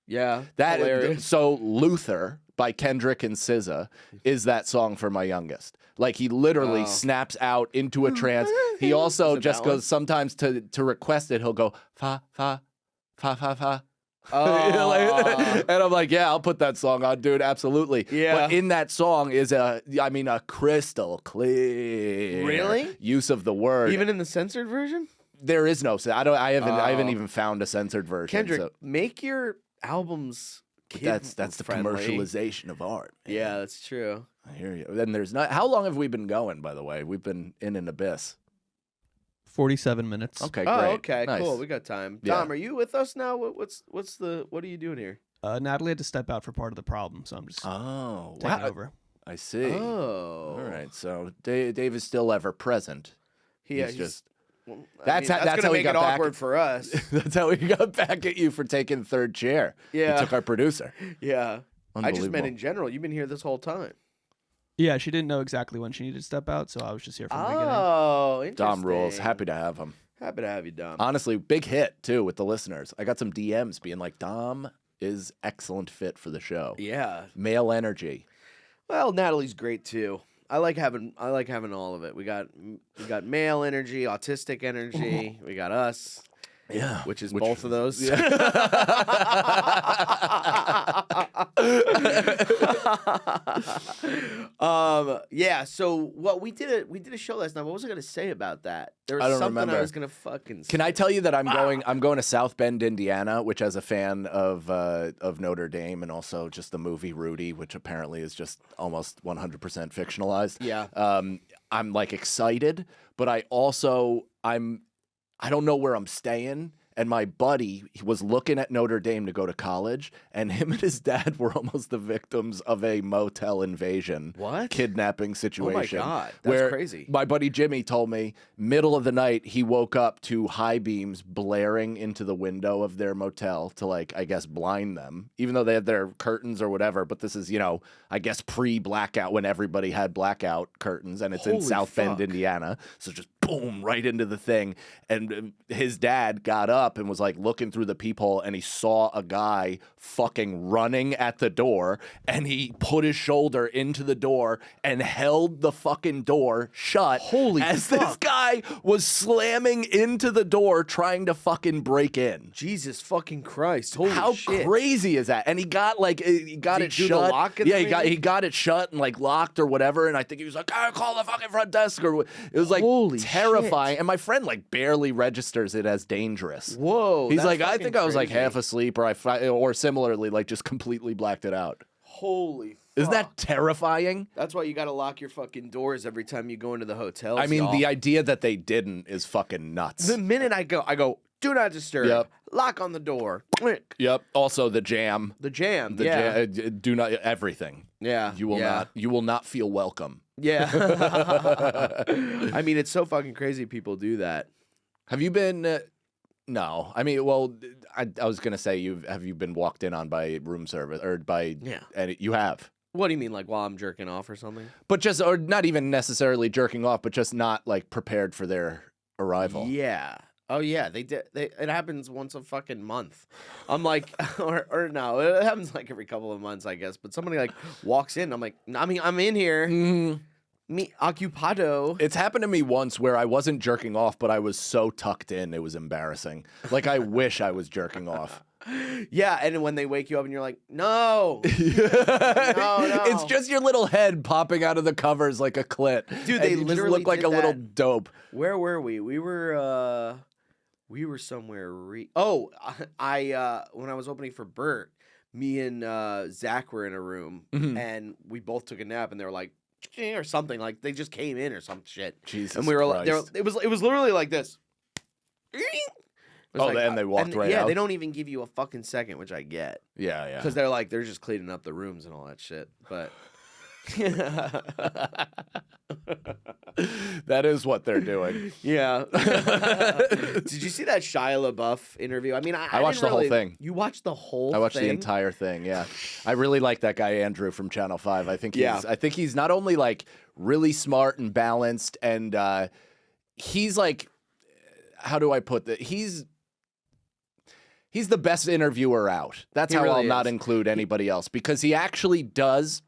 yeah, that. hilarious. So Luther by Kendrick and SZA is that song for my youngest. Like he literally snaps out into a trance. He also Is it just that one? goes sometimes to request it. He'll go fa fa fa fa fa. Oh. And I'm like, yeah, I'll put that song on, dude. Absolutely. Yeah. But in that song is a crystal clear Really? use of the word. Even in the censored version? There is no. I haven't Oh. even found a censored version. Kendrick, so make your albums kid that's the friendly. commercialization of art. man. Yeah, that's true. I hear you. Then there's not. How long have we been going? By the way, we've been in an abyss. 47 minutes. Okay, Oh, great. okay, Nice. cool. We got time. Yeah. Tom, are you with us now? What are you doing here? Natalie had to step out for part of the problem, so I'm just Oh, taking wow. over. I see. Oh, All right. So Dave is still ever present. Yeah, He's just. well, That's that's how gonna he make got it back. awkward for us. That's how we got back at you for taking third chair. Yeah. You took our producer. Yeah, I just meant Unbelievable. in general. You've been here this whole time. Yeah, she didn't know exactly when she needed to step out, so I was just here from the beginning. Oh, interesting. Dom rules. Happy to have him. Happy to have you, Dom. Honestly, big hit too with the listeners. I got some DMs being like, Dom is excellent fit for the show. Yeah. Male energy. Well, Natalie's great too. I like having all of it. We got male energy, autistic energy. We got us. Yeah. Which is both of those. Yeah. So what we did a show last night. What was I gonna say about that? There was I don't something remember. I was gonna fucking. Can I tell you that I'm going to South Bend, Indiana, which as a fan of Notre Dame and also just the movie Rudy, which apparently is just almost 100% fictionalized. Yeah. I'm like excited, but I don't know where I'm staying. And my buddy was looking at Notre Dame to go to college, and him and his dad were almost the victims of a motel invasion, kidnapping situation. Oh my God, that's where crazy. My buddy Jimmy told me middle of the night he woke up to high beams blaring into the window of their motel to like I guess blind them, even though they had their curtains or whatever. But this is I guess pre-blackout when everybody had blackout curtains, and it's in Holy South Bend, fuck. Indiana. So just boom, boom, right into the thing. And his dad got up and was like looking through the peephole, and he saw a guy fucking running at the door, and he put his shoulder into the door and held the fucking door shut. Holy as fuck. this guy was slamming into the door trying to fucking break in. Jesus fucking Christ! Holy How shit! crazy is that? And he got Did it he do the shut. lock and Yeah, everything? he got it shut and like locked or whatever. And I think he was like, "I call the fucking front desk," or it was like Holy terrifying. shit. And my friend like barely registers it as dangerous. Whoa! He's that's like, I fucking think I was like crazy. half asleep, or similarly like just completely blacked it out. Holy. Isn't that fuck. terrifying? That's why you got to lock your fucking doors every time you go into the hotels. I mean, y'all. the idea that they didn't is fucking nuts. The minute I go, do not disturb. Yep. Lock on the door. Click. Yep. Also, the jam. The jam. The yeah. do not everything. Yeah. You will yeah. not. You will not feel welcome. Yeah. I mean, it's so fucking crazy people do that. Have you been? No. I mean, well, I was gonna say have you been walked in on by room service or by? Yeah. And you have. What do you mean, like while I'm jerking off or something? But just, or not even necessarily jerking off, but just not like prepared for their arrival. Yeah. Oh yeah, they did. It happens once a fucking month. I'm like, or no, it happens like every couple of months, I guess. But somebody like walks in. I'm like, I mean, I'm in here. Me occupado. It's happened to me once where I wasn't jerking off, but I was so tucked in, it was embarrassing. Like I wish I was jerking off. Yeah, and when they wake you up and you're like, no, no. It's just your little head popping out of the covers like a clit. Dude, And they you just literally look like did a little that. dope. Where were we? We were somewhere. I when I was opening for Bert, me and Zach were in a room, Mhm. and we both took a nap, and they were like, or something like they just came in or some shit. Jesus And we were like, Christ. it was literally like this. It was Oh, and they walked right yeah, out? they don't even give you a fucking second, which I get Yeah, yeah. because they're just cleaning up the rooms and all that shit. But That is what they're doing. yeah. Did you see that Shia LaBeouf interview? I mean, I watched didn't the whole really- thing. You watched the whole I watched the thing? entire thing. Yeah, I really like that guy Andrew from Channel 5. I think Yeah. he's not only like really smart and balanced, and he's like, how do I put that? He's the best interviewer out. That's He how I'll really not is. include anybody else, because he actually does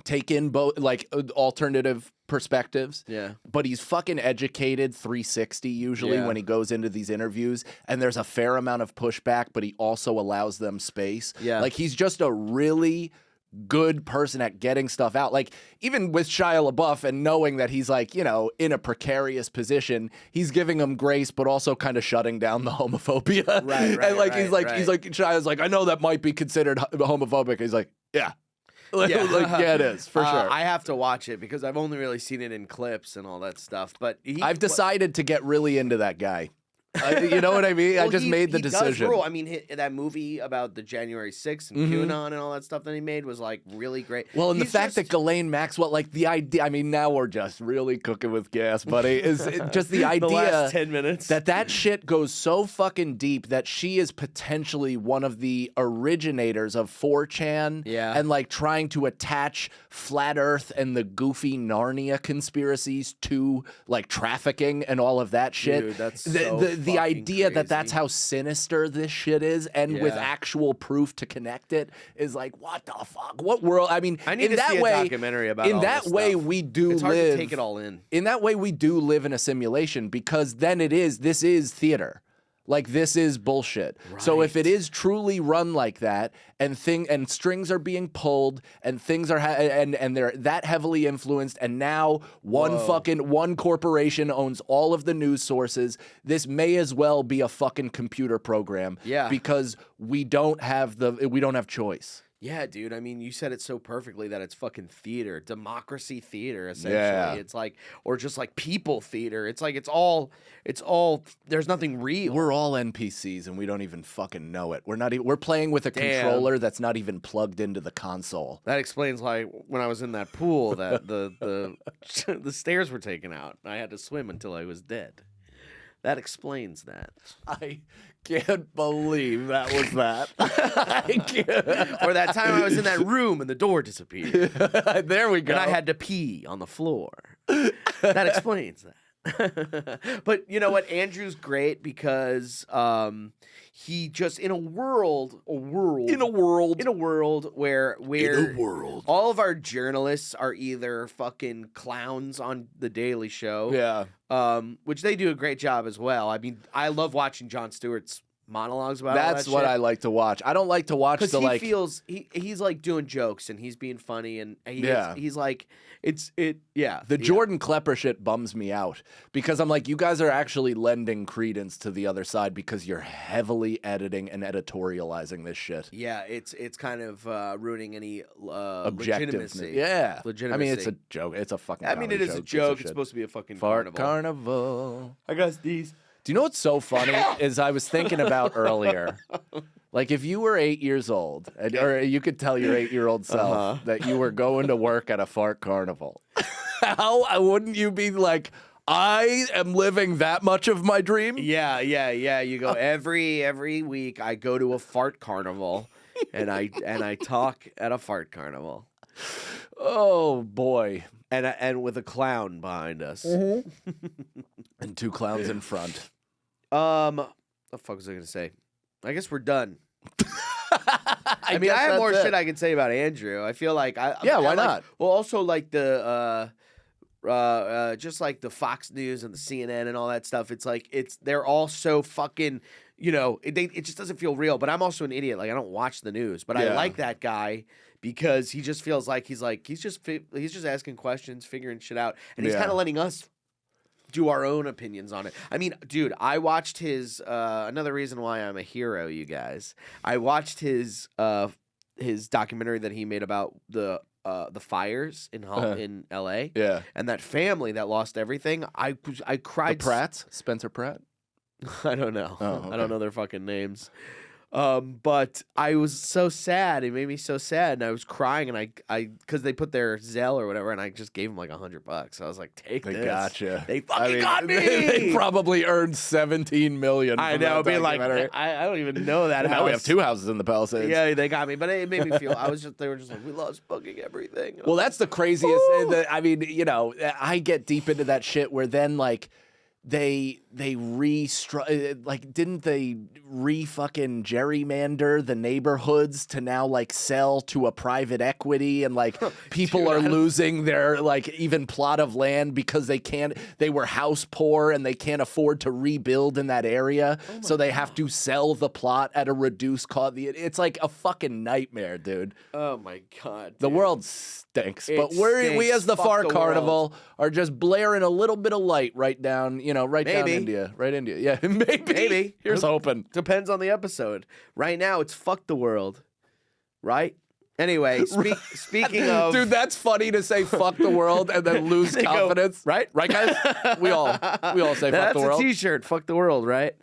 take in both like alternative perspectives. Yeah. But he's fucking educated 360 usually Yeah. when he goes into these interviews, and there's a fair amount of pushback, but he also allows them space. Yeah. Like he's just a really good person at getting stuff out. Like even with Shia LaBeouf and knowing that he's like, you know, in a precarious position, he's giving him grace, but also kind of shutting down the homophobia. Right, and like right, he's like right. Shia's like, I know that might be considered homophobic. He's like, yeah. Yeah. Yeah, it is for sure. I have to watch it because I've only really seen it in clips and all that stuff. But I've decided to get really into that guy. You know what I mean? I Well, just made the he does decision. rule. I mean, that movie about the January 6th and QAnon and all that stuff that he made was like really great. Well, and the He's fact that just- Ghislaine Maxwell, like the idea, I mean, now we're just really cooking with gas, buddy, is just the idea the last 10 minutes that shit goes so fucking deep that she is potentially one of the originators of 4chan Yeah. and like trying to attach flat earth and the goofy Narnia conspiracies to like trafficking and all of that shit. Dude, that's the so the fucking idea that that's crazy. how sinister this shit is, and with Yeah. actual proof to connect it is like, what the fuck? What world? I mean, I need in to that see a way, documentary about in all that this way stuff. we do It's hard live to take it all in. In that way, we do live in a simulation, because then this is theater. Like this is bullshit. So if it is truly run like that, and strings are being pulled, and things are and they're that heavily influenced, and now one corporation owns all of the news sources, this may as well be a fucking computer program. Yeah. Because we don't have choice. Yeah, dude. I mean, you said it so perfectly that it's fucking theater, democracy theater, essentially. Yeah. It's like, or just like people theater. It's like, it's all, there's nothing real. We're all NPCs and we don't even fucking know it. We're playing with a Damn. controller that's not even plugged into the console. That explains why when I was in that pool that the the stairs were taken out. I had to swim until I was dead. That explains that. I can't believe that was that. I can't. Or that time I was in that room and the door disappeared. There we go. And I had to pee on the floor. That explains that. But you know what? Andrew's great because he just in a world where all of our journalists are either fucking clowns on the Daily Show, which they do a great job as well. I mean, I love watching Jon Stewart's monologues about all That's that what shit. I like to watch. I don't like to watch the Because he feels he's like doing jokes and he's being funny and he's like the Jordan Klepper shit bums me out because I'm like, you guys are actually lending credence to the other side because you're heavily editing and editorializing this shit. Yeah, it's kind of ruining any Objectiveness. legitimacy. Yeah. Legitimacy. I mean, it's a joke. It's a fucking I mean, it is a joke. It's supposed to be a fucking Fart carnival. carnival. I got these. Do you know what's so funny is I was thinking about earlier, like if you were 8 years old, or you could tell your 8-year-old self that you were going to work at a fart carnival, how wouldn't you be like, I am living that much of my dream? Yeah. You go every week. I go to a fart carnival, and I talk at a fart carnival. Oh boy. And with a clown behind us. And 2 clowns in front. What the fuck was I gonna say? I guess we're done. I mean, guess I have more that's it. shit I can say about Andrew. I feel like why like, not? Well, also like the just like the Fox News and the CNN and all that stuff. It's like they're all so fucking. It just doesn't feel real. But I'm also an idiot. Like I don't watch the news, but I like that guy because he just feels like he's just asking questions, figuring shit out, and he's kind of letting us do our own opinions on it. I mean, dude, I watched his another reason why I'm a hero, you guys. I watched his documentary that he made about the fires in LA. Yeah. And that family that lost everything. I cried. The Pratts? Spencer Pratt? I don't know. Oh, okay. I don't know their fucking names. But I was so sad. It made me so sad, and I was crying. And I because they put their Zelle or whatever, and I just gave them like $100. I was like, "Take They this." gotcha. They fucking got me. They probably earned $17 million. I from know, that being like, documentary. I don't even know that And house. now we have 2 houses in the Palisades. Yeah, they got me, but it made me feel. They were just like, we lost fucking everything. Well, that's the craziest. I mean, I get deep into that shit where then like they didn't they fucking gerrymander the neighborhoods to now like sell to a private equity and like people are losing their like even plot of land because they were house poor and they can't afford to rebuild in that area, so they have to sell the plot at a reduced cost. It's like a fucking nightmare, dude. Oh my god, The dude. world stinks, It but we stinks. as the Fuck Far the Carnival are just blaring a little bit of light right down, down Maybe. India, right India. Yeah, maybe. Maybe. Here's hoping. Depends on the episode. Right now, it's fuck the world. Right? Anyway, speaking of... Dude, that's funny to say fuck the world and then lose They go, confidence. right? Right, guys? We all say fuck That's the world. a t-shirt. Fuck the world, right?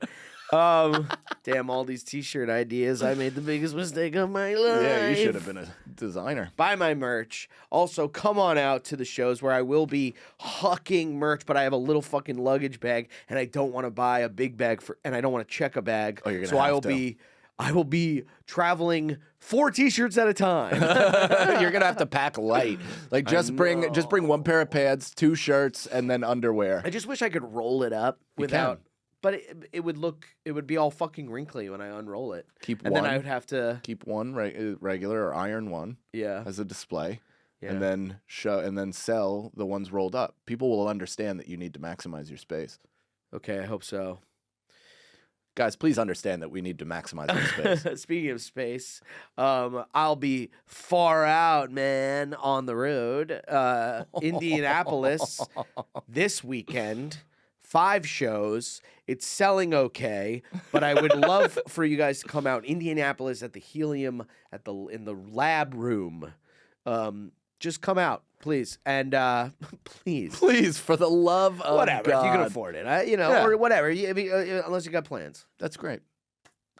Damn, all these t-shirt ideas. I made the biggest mistake of my life. Yeah, you should have been a designer. Buy my merch. Also, come on out to the shows where I will be hucking merch, but I have a little fucking luggage bag, and I don't want to buy a big bag and I don't want to check a bag. Oh, you're gonna so have to. I will be traveling 4 t-shirts at a time. You're gonna have to pack light. Like just bring 1 pair of pants, 2 shirts, and then underwear. I just wish I could roll it up without. But it would be all fucking wrinkly when I unroll it. Keep and one. then I would have to. Keep one regular or iron one. Yeah. As a display. Yeah. And then sell the ones rolled up. People will understand that you need to maximize your space. Okay, I hope so. Guys, please understand that we need to maximize our space. Speaking of space, I'll be far out, man, on the road. Indianapolis this weekend. 5 shows. It's selling okay, but I would love for you guys to come out. Indianapolis at the Helium in the lab room. Just come out, please, and please, Please, for the love of whatever God. if you can afford it, or whatever. Unless you got plans, That's great.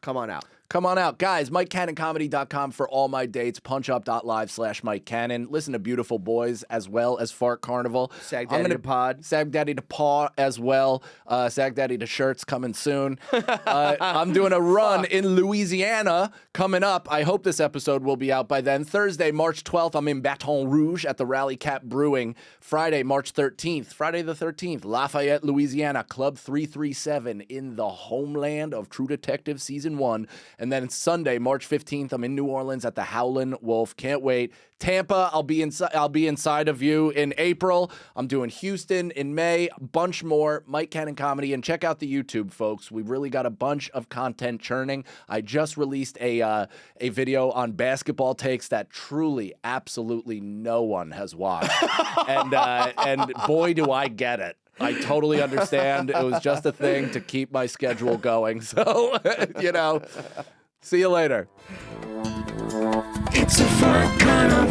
come on out. Come on out. Guys, MikeCannonComedy.com for all my dates. PunchUp.live/Mike Cannon. Listen to Beautiful Boys as well as Fart Carnival. Sag Daddy to Pod. Sag Daddy to Paw as well. Sag Daddy to Shirts coming soon. I'm doing a run in Louisiana coming up. I hope this episode will be out by then. Thursday, March 12th, I'm in Baton Rouge at the Rally Cap Brewing. Friday, March 13th, Friday the 13th, Lafayette, Louisiana, Club 337 in the homeland of True Detective Season 1. And then Sunday, March 15th, I'm in New Orleans at the Howlin' Wolf. Can't wait. Tampa, I'll be inside of you in April. I'm doing Houston in May, a bunch more. Mike Cannon Comedy, and check out the YouTube, folks. We've really got a bunch of content churning. I just released a video on basketball takes that truly, absolutely no one has watched, and boy, do I get it. I totally understand. It was just a thing to keep my schedule going. So, see you later. It's a fun carnival.